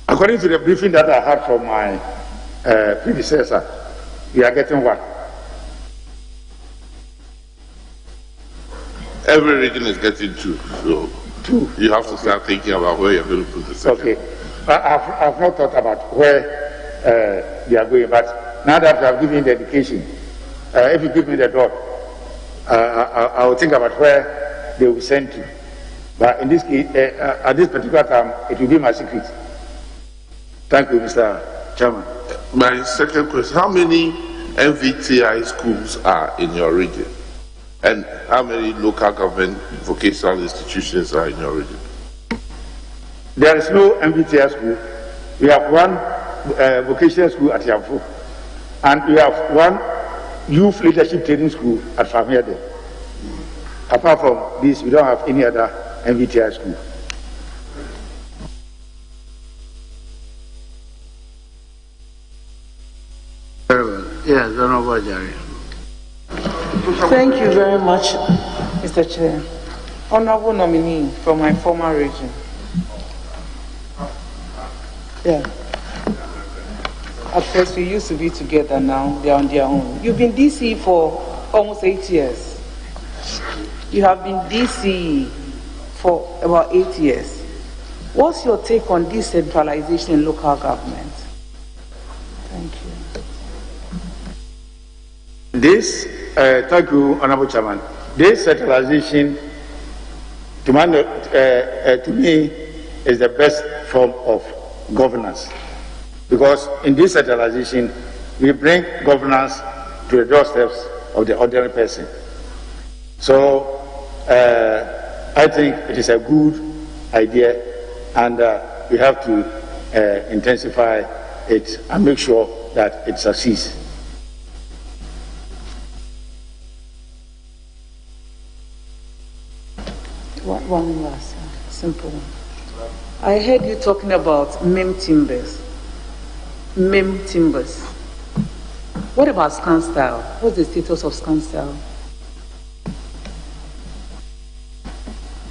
According to the briefing that I had from my predecessor, we are getting one. Every region is getting two, so you have to start thinking about where you're going to put the second. Okay. I've not thought about where they are going, but now that I've given the education, if you give me the dot, I will think about where they will be sent to. But in this case, at this particular time, it will be my secret. Thank you, Mr. Chairman. My second question, how many MVTI schools are in your region? And how many local government vocational institutions are in your region? There is no MVTI school. We have one vocational school at Ahafo, and we have one youth leadership training school at Famiade. Apart from this, we don't have any other MVTI school. Very well. Yes, Honorable Jari. Thank you very much, Mr. Chair. Honorable nominee from my former region. Yeah. At first we used to be together, now they're on their own. You've been DC for almost 8 years. You have been DC for about 8 years. What's your take on decentralization in local government? Thank you. Thank you, Honorable Chairman. Decentralization, to me, is the best form of governance. Because in decentralization, we bring governance to the doorsteps of the ordinary person. So I think it is a good idea, and we have to intensify it and make sure that it succeeds. One last simple one. I heard you talking about MIM timbers. MIM timbers. What about scan style? What's the status of scan style?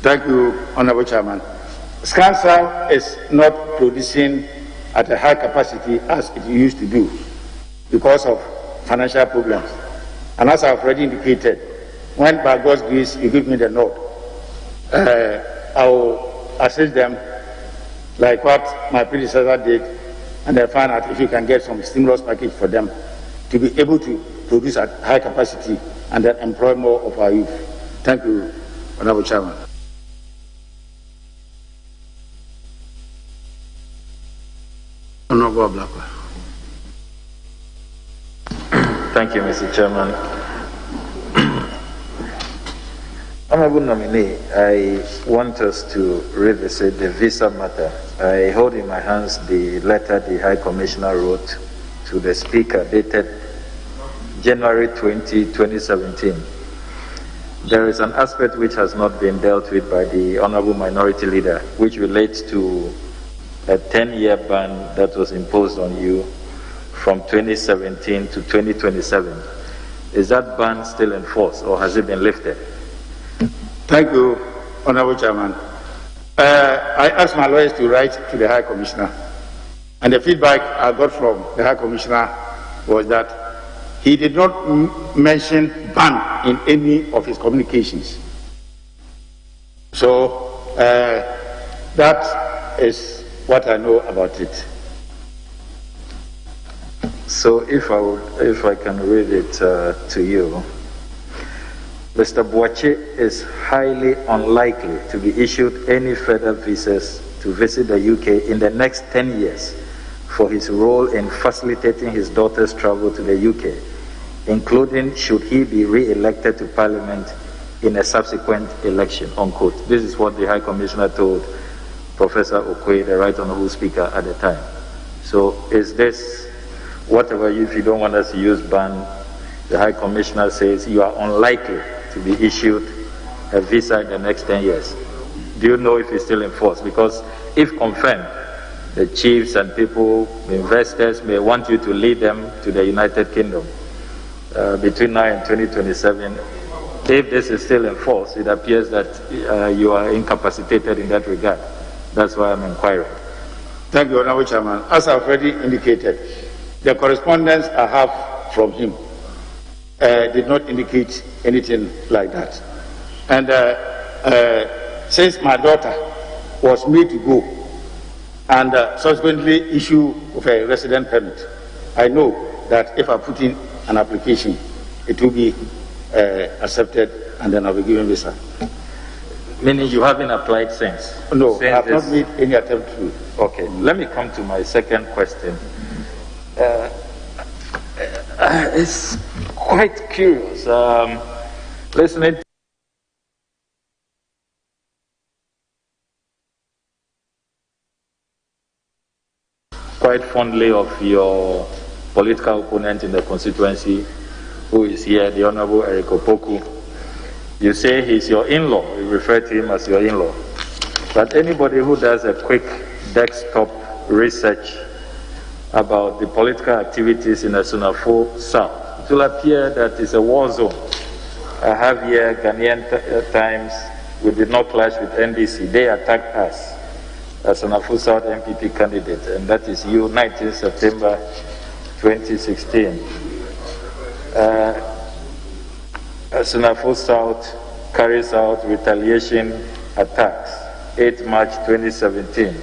Thank you, Honorable Chairman. Scan style is not producing at a high capacity as it used to do because of financial problems. And as I've already indicated, when by God's grace you give me the nod, I will assist them like what my predecessor did, and then find out if you can get some stimulus package for them to be able to produce at high capacity and then employ more of our youth. Thank you, Honorable Chairman. Honorable Blackwell. Thank you, Mr. Chairman. Honorable nominee, I want us to revisit the visa matter. I hold in my hands the letter the High Commissioner wrote to the Speaker dated January 20, 2017. There is an aspect which has not been dealt with by the Honorable Minority Leader, which relates to a 10-year ban that was imposed on you from 2017 to 2027. Is that ban still in force, or has it been lifted? Thank you, Honorable Chairman. I asked my lawyers to write to the High Commissioner, and the feedback I got from the High Commissioner was that he did not mention ban in any of his communications. So that is what I know about it. So if I can read it to you. Mr. Boakye is highly unlikely to be issued any further visas to visit the UK in the next 10 years for his role in facilitating his daughter's travel to the UK, including should he be re-elected to Parliament in a subsequent election, unquote. This is what the High Commissioner told Professor Okoye, the Right Honourable Speaker, at the time. So is this, whatever, if you don't want us to use ban, the High Commissioner says you are unlikely to be issued a visa in the next 10 years. Do you know if it's still in force? Because if confirmed, the chiefs and people, investors may want you to lead them to the United Kingdom between now and 2027. If this is still in force, it appears that you are incapacitated in that regard. That's why I'm inquiring. Thank you, Honorable Chairman. As I've already indicated, the correspondence I have from him did not indicate anything like that. And since my daughter was made to go and subsequently issue of a resident permit, I know that if I put in an application, it will be accepted and then I'll be given visa. Meaning you haven't applied since? No, I have not made any attempt to. Okay, let me come to my second question. It's quite curious. Listening quite fondly of your political opponent in the constituency, who is here, the Honorable Eric Opoku. You say he's your in-law. You refer to him as your in-law. But anybody who does a quick desktop research about the political activities in the Ahafo South, it will appear that it's a war zone. I have here Ghanaian Times. We did not clash with NDC. They attacked us. as an Ahafo South MPP candidate, and that is you, 19 September 2016. As an Ahafo South carries out retaliation attacks, 8 March 2017.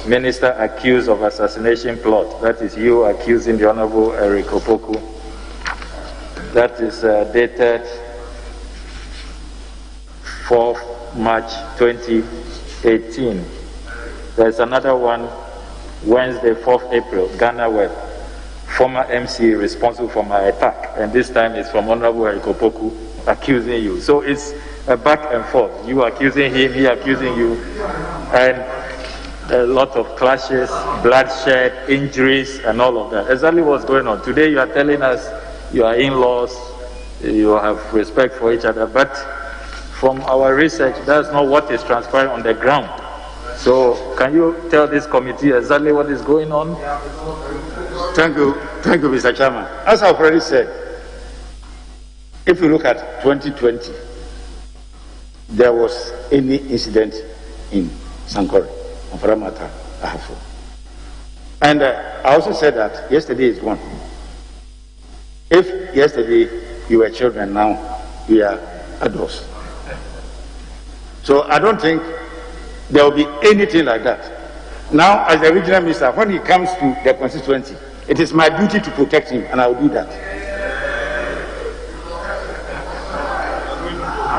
Minister accused of assassination plot, that is you accusing the Honorable Eric Opoku. That is dated 4th March 2018. There's another one, Wednesday, 4th April, Ghana Web, former MC responsible for my attack, and this time it's from Honorable Eric Opoku accusing you. So it's a back and forth. You accusing him, he accusing you, and a lot of clashes, bloodshed, injuries, and all of that. Exactly what's going on. Today you are telling us you are in-laws, you have respect for each other, but from our research, that's not what is transpiring on the ground. So can you tell this committee exactly what is going on? Thank you, Mr. Chairman. As I've already said, if you look at 2020, there was any incident in Sankore, on Paramata, Ahafo. And I also said that yesterday is gone. If yesterday you were children, now we are adults. So I don't think there will be anything like that. Now, as the regional minister, when he comes to the constituency, it is my duty to protect him, and I will do that.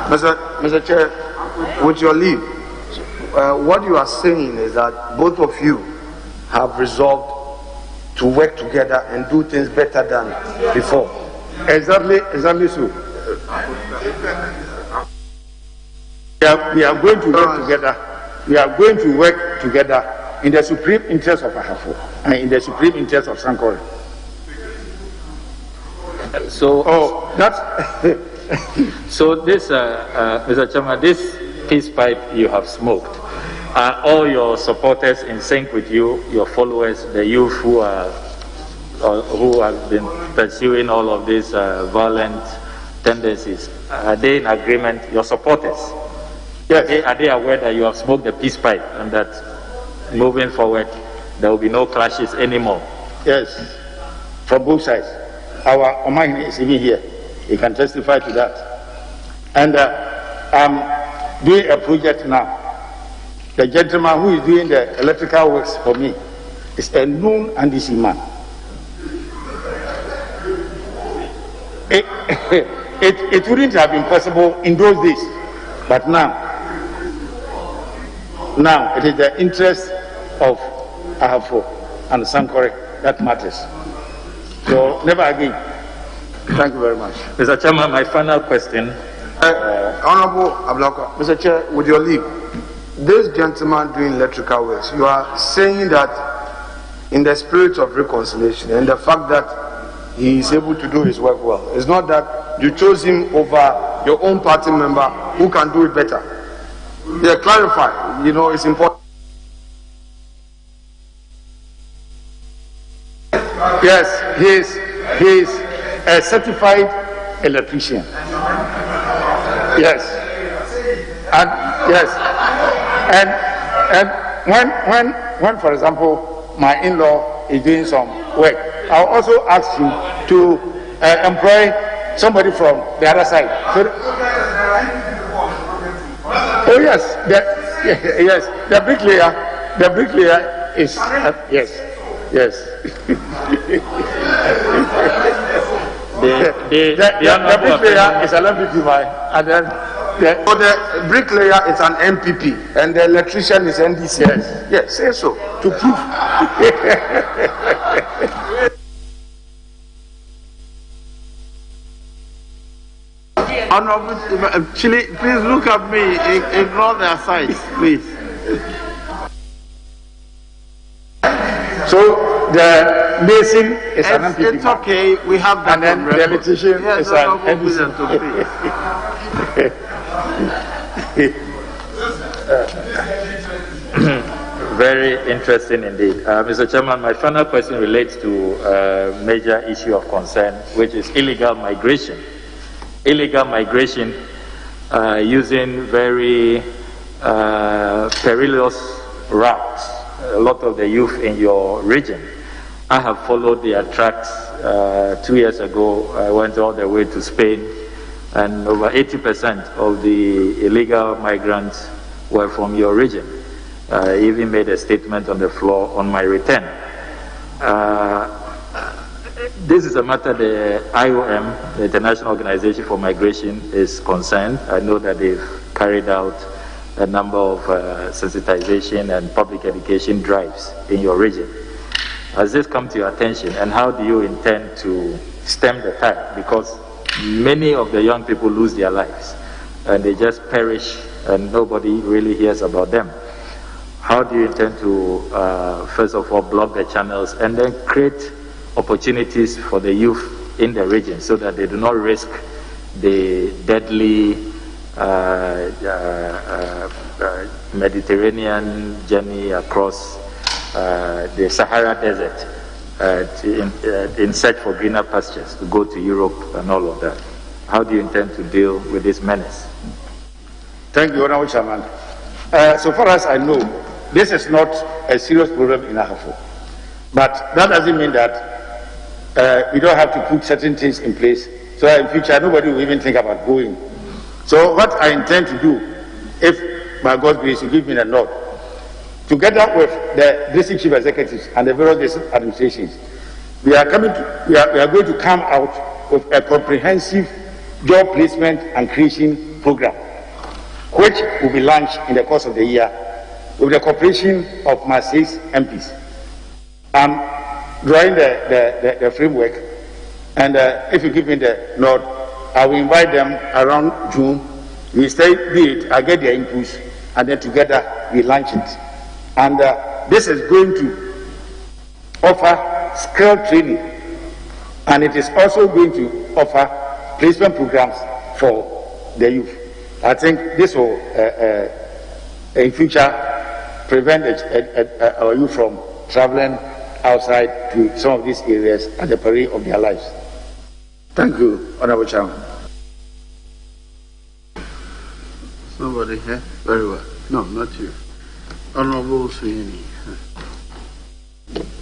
Mr. Chair, with your leave, what you are saying is that both of you have resolved to work together and do things better than before. Exactly so. We are going to work together. We are going to work together in the supreme interest of Ahafo and in the supreme interest of Sankore. So, so this, Mr. Chairman, this peace pipe you have smoked, are all your supporters in sync with you, your followers, the youth who have been pursuing all of these violent tendencies? Are they in agreement, your supporters? Yes. Are they aware that you have smoked the peace pipe and that moving forward there will be no clashes anymore? Yes, from both sides. Our Omani is even here. He can testify to that. And I'm doing a project now. The gentleman who is doing the electrical works for me is a known NDC man. It wouldn't have been possible in those days, but now it is the interest of Ahafo and Sankore that matters. So never again. Thank you very much. Mr. Chairman, my final question. Honorable Ablaka, Mr. Chair, with your leave, this gentleman doing electrical works, you are saying that in the spirit of reconciliation and the fact that he is able to do his work well, it's not that you chose him over your own party member who can do it better. Yeah, clarify, it's important. Yes, he is a certified electrician. Yes. And when for example my in-law is doing some work, I'll also ask him to employ somebody from the other side. So, oh yes, the bricklayer is yes. The bricklayer is an MPP, and then the bricklayer is an MPP, and the electrician is NDC. Yes, say so to prove. Honorable Chile, please look at me. Ignore their sides, please. So the mason is an MPP. It's okay. We have that. And then the electrician is an MPP. Very interesting indeed. Mr. Chairman, my final question relates to a major issue of concern, which is illegal migration. Illegal migration using very perilous routes. A lot of the youth in your region, I have followed their tracks. 2 years ago, I went all the way to Spain, and over 80% of the illegal migrants were from your region. I even made a statement on the floor on my return. This is a matter the IOM, the International Organization for Migration, is concerned. I know that they've carried out a number of sensitization and public education drives in your region. Has this come to your attention, and how do you intend to stem the tide? Because many of the young people lose their lives and they just perish and nobody really hears about them. How do you intend to, first of all, block the channels and then create opportunities for the youth in the region so that they do not risk the deadly Mediterranean journey across the Sahara Desert in search for greener pastures to go to Europe and all of that? How do you intend to deal with this menace? Thank you, Honorable Chairman. So far as I know, this is not a serious problem in Ahafo. But that doesn't mean that we don't have to put certain things in place so that in future nobody will even think about going. So what I intend to do, if by God's grace you give me the nod, together with the district chief executives and the various district administrations, we are going to come out with a comprehensive job placement and creation program, which will be launched in the course of the year with the cooperation of my 6 MPs. I'm drawing the framework, and if you give me the nod, I will invite them around June. We stay it, I get their inputs, and then together we launch it. And this is going to offer skill training, and it is also going to offer placement programs for the youth. I think this will, in future, prevent our youth from traveling outside to some of these areas at the peril of their lives. Thank you, Honorable Chairman. Somebody here? Very well. No, not you. Honorable Sweeney.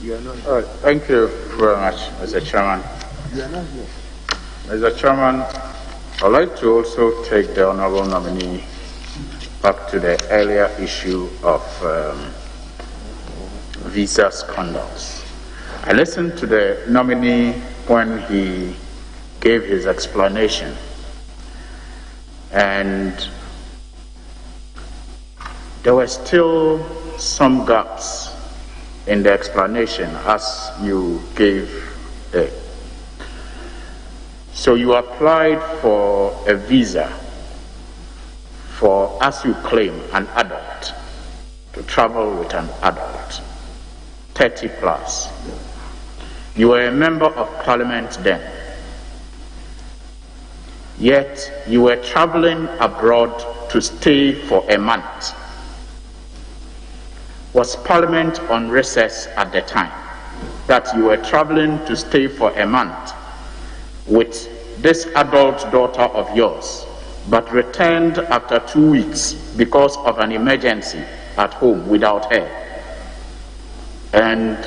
You are not here. Thank you very much, Mr. Chairman. You are not here. Mr. Chairman, I'd like to also take the Honorable Nominee back to the earlier issue of visa scandals. I listened to the nominee when he gave his explanation, and there were still some gaps in the explanation as you gave it. So you applied for a visa for, as you claim, an adult, to travel with an adult, 30 plus. You were a member of Parliament then, yet you were traveling abroad to stay for a month. Was Parliament on recess at the time that you were traveling to stay for a month with this adult daughter of yours, but returned after 2 weeks because of an emergency at home without her? And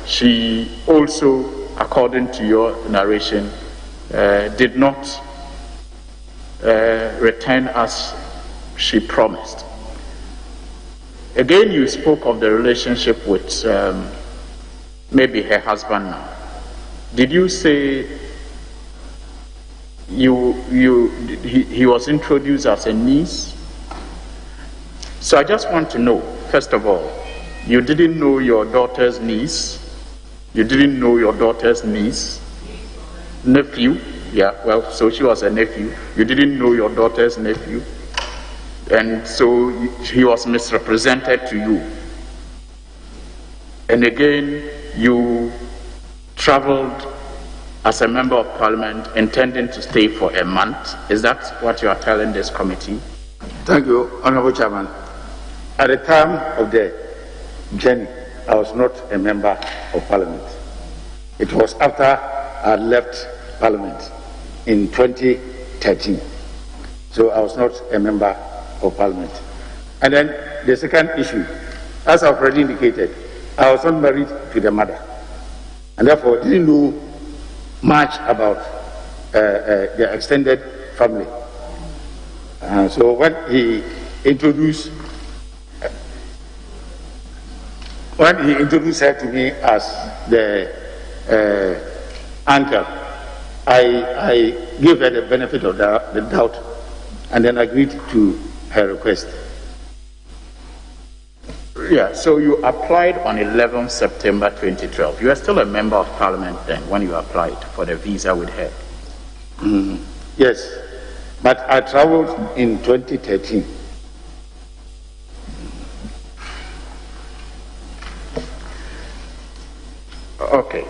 she also, according to your narration, did not return as she promised. Again, you spoke of the relationship with maybe her husband now. Did you say he was introduced as a niece? So I just want to know, first of all, you didn't know your daughter's niece? You didn't know your daughter's niece? Nephew? Yeah, well, so she was a nephew. You didn't know your daughter's nephew? And so he was misrepresented to you. And again, you traveled as a member of Parliament intending to stay for a month. Is that what you are telling this committee? Thank you, Honorable Chairman. At the time of the journey, I was not a member of Parliament. It was after I left Parliament in 2013. So I was not a member of Parliament. And then the second issue, as I've already indicated, I was not married to the mother, and therefore didn't know much about the extended family. So when he introduced her to me as the uncle, I gave her the benefit of the doubt and then agreed to her request. Yeah, so you applied on 11 September 2012. You are still a member of Parliament then when you applied for the visa with her. Yes, but I traveled in 2013. Okay.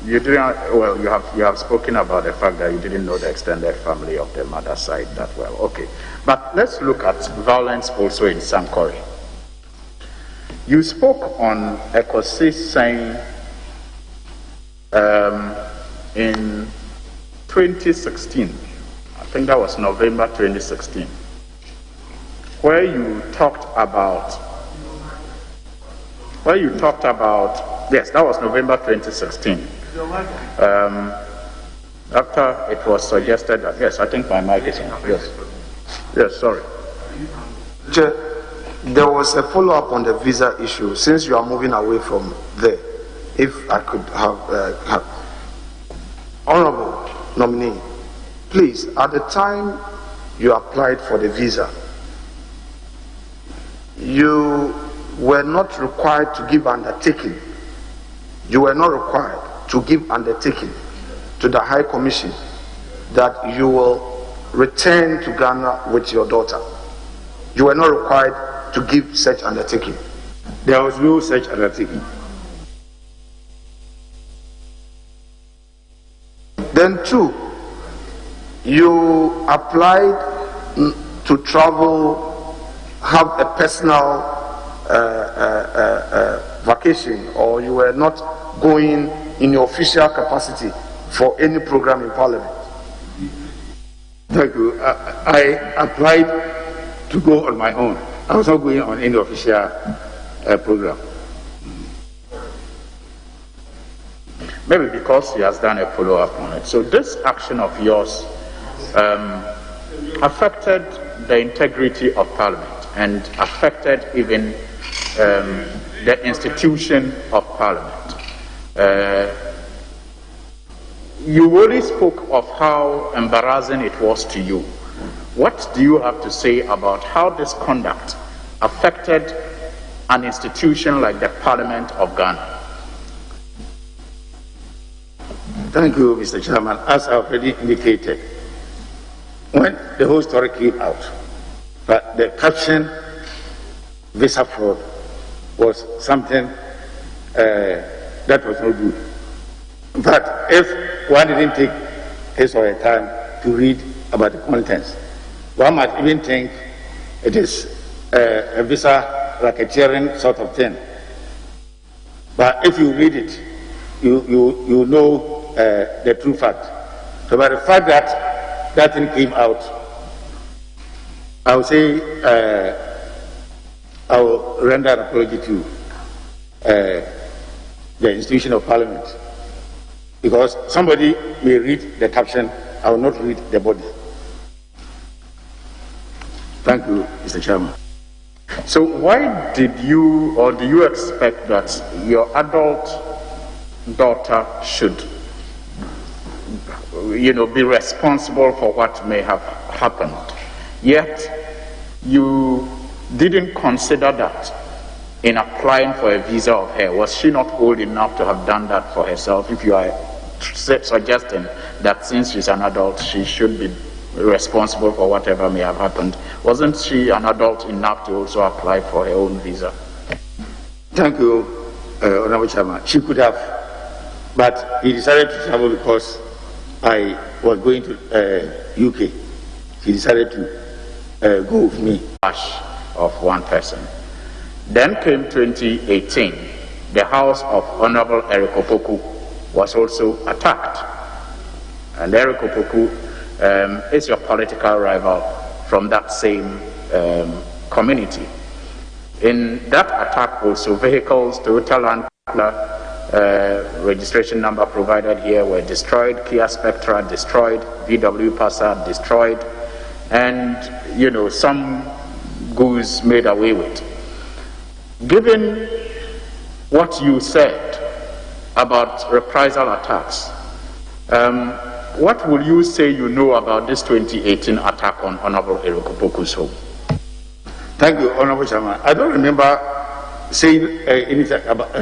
You didn't. Well, you have spoken about the fact that you didn't know the extended family of the mother's side that well. Okay, but let's look at violence also in Sankore. You spoke on Ekosi saying in 2016. I think that was November 2016, where you talked about. Yes, that was November 2016. After it was suggested that, yes, I think my mic is on. Yes, sorry. There was a follow-up on the visa issue. Since you are moving away from there, if I could have Honorable Nominee, please, at the time you applied for the visa, you were not required to give undertaking. You were not required to give undertaking to the High Commission that you will return to Ghana with your daughter. You were not required to give such undertaking. There was no such undertaking. Then two, you applied to travel, have a personal vacation, or you were not going in your official capacity for any program in Parliament. Thank you. I applied to go on my own. I was not going on any official program. Maybe because he has done a follow-up on it. So this action of yours affected the integrity of Parliament and affected even the institution of Parliament. You already spoke of how embarrassing it was to you. What do you have to say about how this conduct affected an institution like the Parliament of Ghana? Thank you, Mr. Chairman. As I already indicated, when the whole story came out, but the caption, visa fraud, was something that was not good. But if one didn't take his or her time to read about the contents, one might even think it is a visa racketeering sort of thing. But if you read it, you know the true fact. So by the fact that that thing came out, I would say I will render an apology to the institution of Parliament, because somebody may read the caption, I will not read the body. Thank you, Mr. Chairman. So why did you, or do you expect that your adult daughter should, be responsible for what may have happened, yet you didn't consider that in applying for a visa of her? Was she not old enough to have done that for herself? If you are suggesting that since she's an adult, she should be responsible for whatever may have happened, wasn't she an adult enough to also apply for her own visa? Thank you, Honorable Chairman. She could have, but he decided to travel because I was going to UK. He decided to go with me. Of one person. Then came 2018. The house of Honorable Eric Opoku was also attacked. And Eric Opoku is your political rival from that same community. In that attack also, vehicles, Toyota Land registration number provided here were destroyed, Kia Spectra destroyed, VW Passat destroyed, and some goods made away with. Given what you said about reprisal attacks, what will you say you know about this 2018 attack on Honorable Erikopoku's home? Thank you, Honorable Chairman. I don't remember saying anything about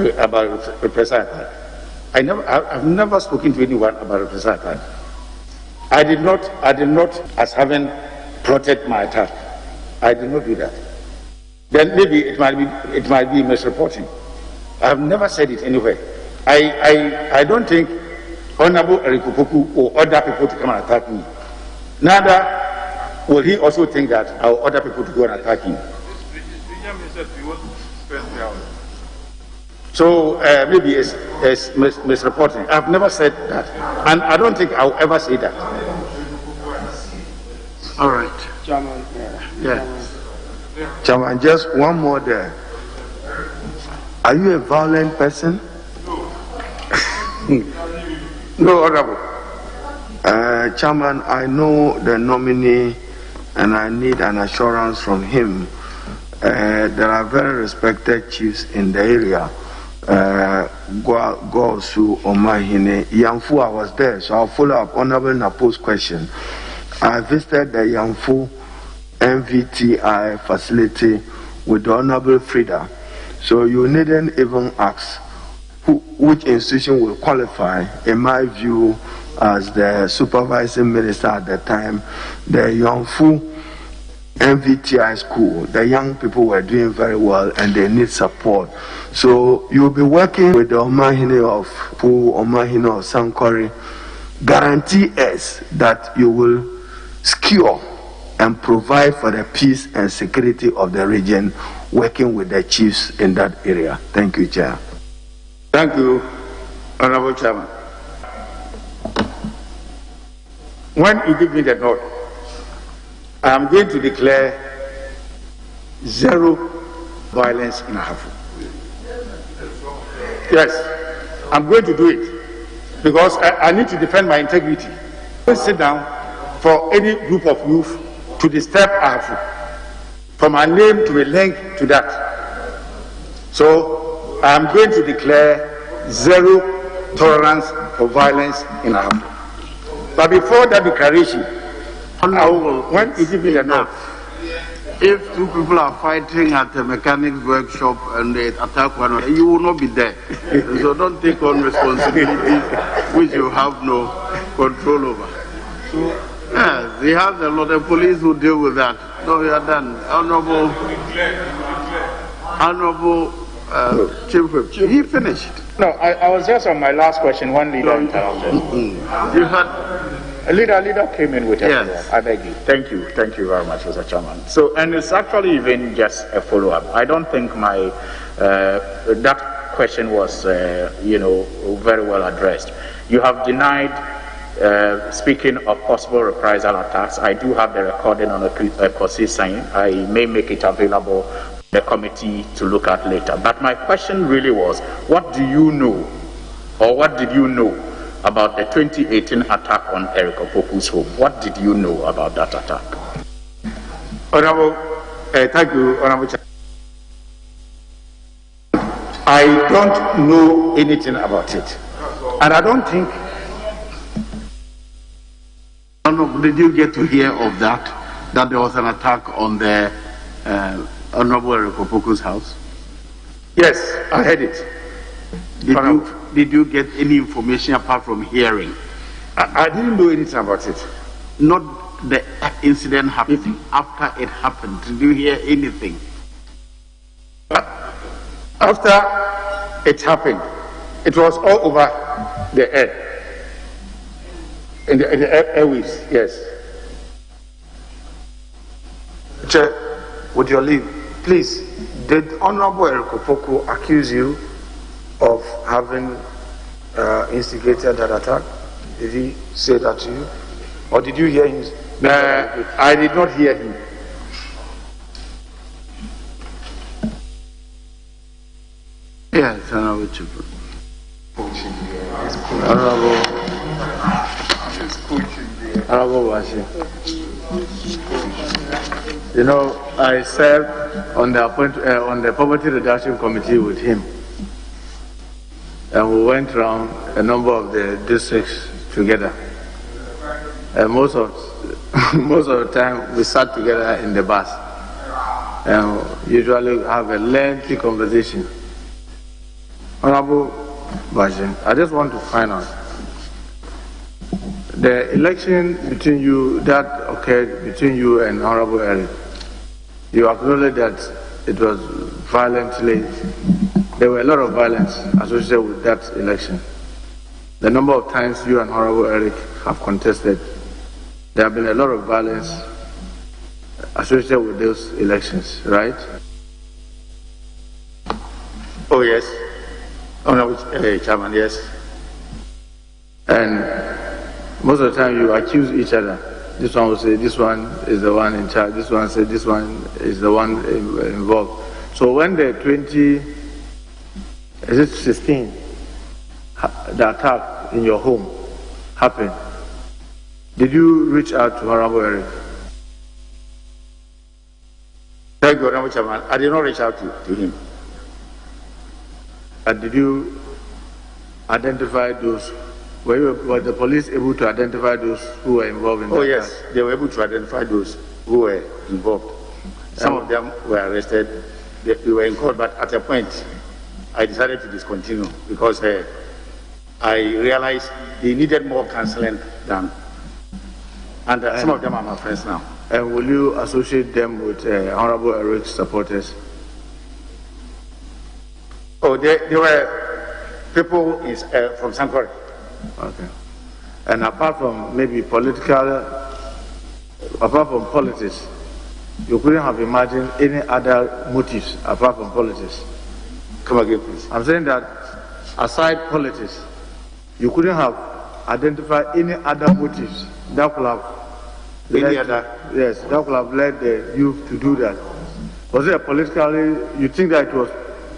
reprisal attack. I've never spoken to anyone about reprisal attack. I did not, as having plotted my attack. I did not do that. Then maybe it might be misreporting. I have never said it anywhere. I don't think Honorable Erikopoku or other people to come and attack me. Neither will he also think that I will order people to go and attack him. So maybe it's misreporting. I've never said that. And I don't think I'll ever say that. All right. Chairman. Chairman, just one more there. Are you a violent person? No, Honorable. Chairman, I know the nominee and I need an assurance from him. There are very respected chiefs in the area. Gosu Omahine. Yamfu, I was there, so I'll follow up Honorable Napo's question. I visited the Yamfu MVTI facility with the Honorable Frida. So you needn't even ask which institution will qualify, in my view, as the supervising minister at the time. The Yamfu MVTI school, the young people were doing very well and they need support. So you'll be working with the Omahine of Pu, Omahine of Sankore. Guarantee us that you will secure and provide for the peace and security of the region, working with the chiefs in that area. Thank you, Chair. Thank you, Honorable Chairman. When you give me the nod, I am going to declare zero violence in Ahafo. Yes, I'm going to do it because I need to defend my integrity. Don't sit down for any group of youth to disturb Ahafo, from my name to a link to that. So I'm going to declare zero tolerance for violence in Ahafo. But before that declaration, when you give me the nod, if two people are fighting at a mechanics workshop and they attack one another, you will not be there. So don't take on responsibility which you have no control over. Yes, they have a lot of police who deal with that. No, we are done. Honorable Chief Whip, he finished. No, I was just on my last question. One leader interrupted. You had a leader came in with a yes. follow-up. I beg you. Thank you very much, Mr. Chairman. So, and it's actually even just a follow-up. I don't think my that question was very well addressed. You have denied speaking of possible reprisal attacks. I do have the recording on a POSI sign. I may make it available for the committee to look at later. But my question really was, what do you know, or what did you know about the 2018 attack on Erikopoku's home? What did you know about that attack? Honorable, thank you, Honorable Chairman. I don't know anything about it, and I don't think. Did you get to hear of that there was an attack on the Honorable Erikopoku's house? Yes, I heard it. Did you get any information apart from hearing? I didn't know anything about it. Not the incident happening. After it happened, did you hear anything? After it happened, it was all over the air. In the airwaves, yes. Chair, with your leave, please, did Honorable Erikopoku accuse you of having instigated that attack? Did he say that to you? Or did you hear him? I did not hear him. Yes, Honorable Chief. Honorable Washi. You know, I served on the Poverty Reduction Committee with him. And we went around a number of the districts together. And most of the time we sat together in the bus and usually have a lengthy conversation. Honorable Bajin, I just want to find out the election between you that occurred between you and Honorable Eric. You acknowledge that it was violently. There were a lot of violence associated with that election. The number of times you and Honorable Eric have contested, there have been a lot of violence associated with those elections, right? Oh, yes. Honorable Chairman, yes. And most of the time you accuse each other. This one will say this one is the one in charge, this one said this one is the one involved. So when the 2016, the attack in your home happened, did you reach out to Honorable Eric? Thank you, Honorable Chairman. I did not reach out to him. And did you identify those? Were the police able to identify those who were involved in that? Oh, yes, they were able to identify those who were involved. Some of them were arrested. They were in court, but at a point, I decided to discontinue because I realized they needed more counseling than. And some of them are my friends now. And will you associate them with Honorable Eric's supporters? Oh, they were people from Sankore. Okay. And apart from maybe politics, you couldn't have imagined any other motives apart from politics? Come again, please. I'm saying that aside politics, you couldn't have identified any other motives that could have that could have led the youth to do that. Was it politically, you think that it was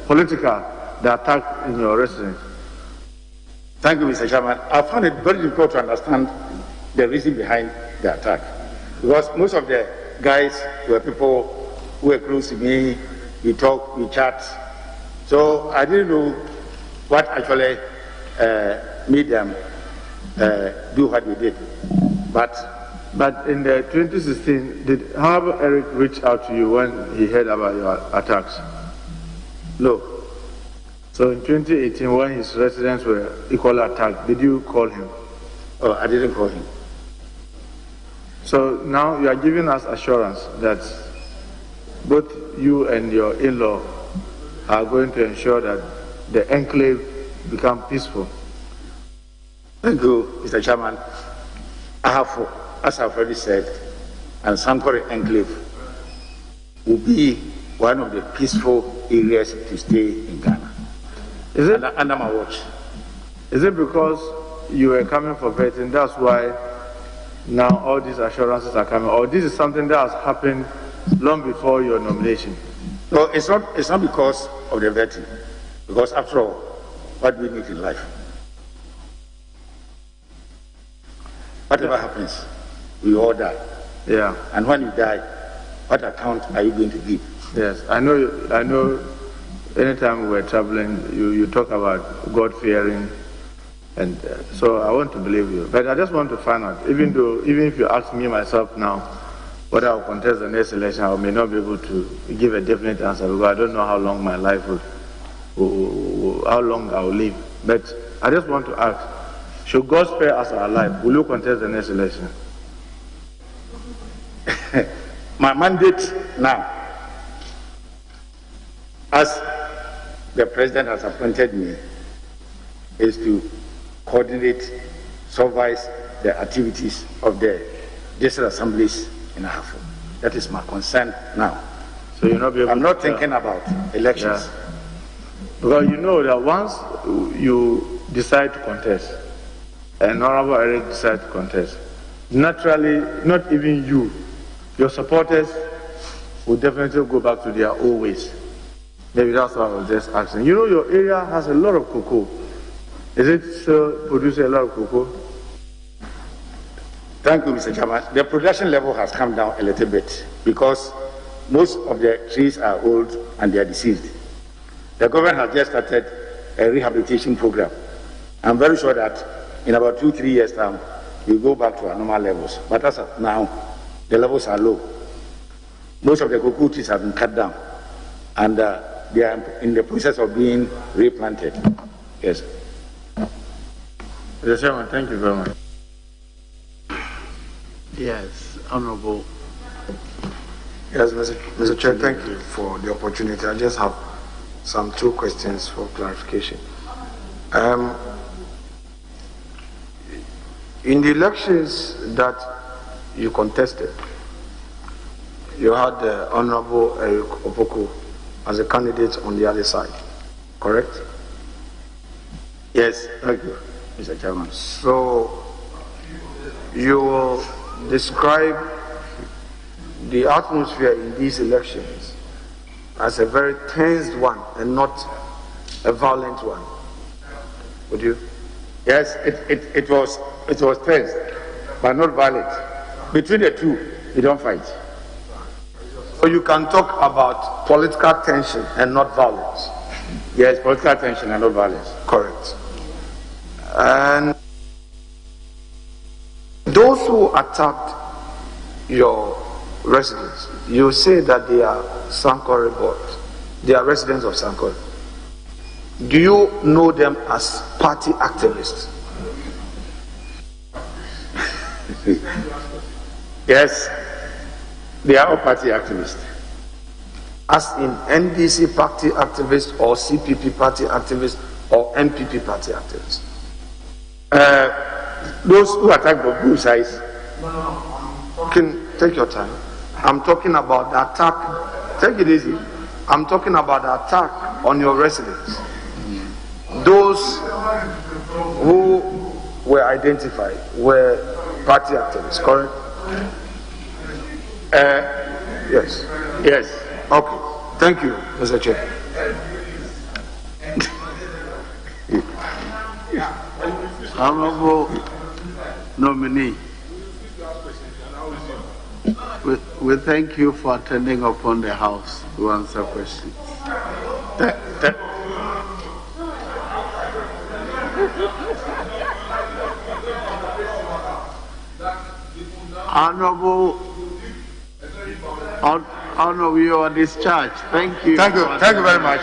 political, the attack in your residence? Thank you, Mr. Chairman. I found it very difficult to understand the reason behind the attack. Because most of the guys were people who were close to me, we talk, we chat. So I didn't know what actually made them do what we did. But in the 2016, did Honorable Eric reach out to you when he heard about your attacks? No. So in 2018, when his residents were equally attacked, did you call him? Oh, I didn't call him. So now you are giving us assurance that both you and your in-law are going to ensure that the enclave become peaceful. Thank you, Mr. Chairman. Ahafo, as I've already said, and Sankore Enclave will be one of the peaceful areas to stay in Ghana. Is it under my watch? Is it because you were coming for vetting, that's why now all these assurances are coming, or this is something that has happened long before your nomination? No, it's not because of the vetting, because after all, what do we need in life? Whatever happens, we all die. Yeah. And when you die, what account are you going to give? Yes, I know. Anytime we were traveling, you talk about God-fearing, and so I want to believe you. But I just want to find out, even if you ask me myself now whether I'll contest the next election, I may not be able to give a definite answer because I don't know how long my life how long I will live. But I just want to ask, should God spare us our life, will you contest the next election? My mandate now, as the president has appointed me, is to coordinate, supervise the activities of the district assemblies in Ahafo. That is my concern now. So you're not be able I'm not thinking about elections. Yeah. Because you know that once you decide to contest, and Honorable Eric decide to contest, naturally, not even you, your supporters will definitely go back to their old ways. Maybe that's what I was just asking. You know, your area has a lot of cocoa. Is it still producing a lot of cocoa? Thank you, Mr. Chairman. The production level has come down a little bit because most of the trees are old and they are diseased. The government has just started a rehabilitation program. I'm very sure that in about 2-3 years' time, we'll go back to our normal levels. But as of now, the levels are low. Most of the cocoa trees have been cut down, and they are in the process of being replanted. Yes. Mr. Chairman, thank you very much. Yes, Honorable. Yes, Mr. Chair, thank you for the opportunity. I just have some 2 questions for clarification. In the elections that you contested, you had Honorable Eric Opoku as a candidate on the other side, correct? Yes, thank you, Mr. Chairman. So, you will describe the atmosphere in these elections as a very tense one and not a violent one. Would you? Yes, it was tense, but not violent. Between the two, you don't fight. So you can talk about political tension and not violence. Yes, political tension and not violence. Correct. And those who attacked your residents, you say that they are Sankore boys. They are residents of Sankore. Do you know them as party activists? Yes, they are all party activists. As in NDC party activists or CPP party activists or MPP party activists? Those who attack the blue sides. Take your time. I'm talking about the attack. Take it easy. I'm talking about the attack on your residents. Those who were identified were party activists, correct? Yes. Yes. Okay. Thank you, Mr. Chair. Honorable nominee, we thank you for attending upon the House to answer questions. Honorable, you are discharged. Thank you. Thank you very much.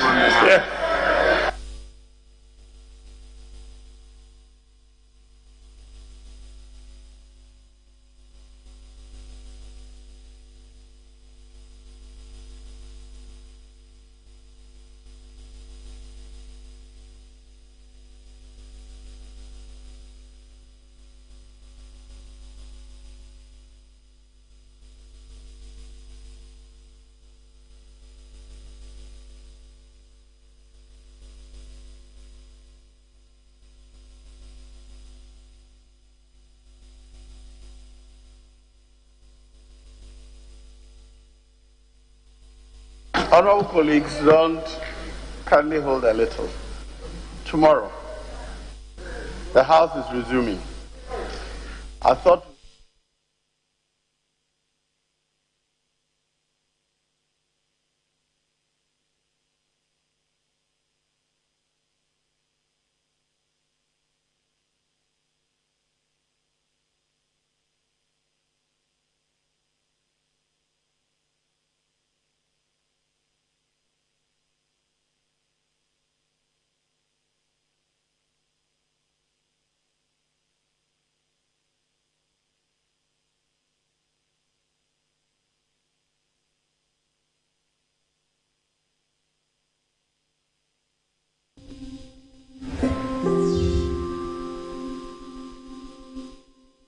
Honorable colleagues, don't kindly hold a little. Tomorrow, the House is resuming. I thought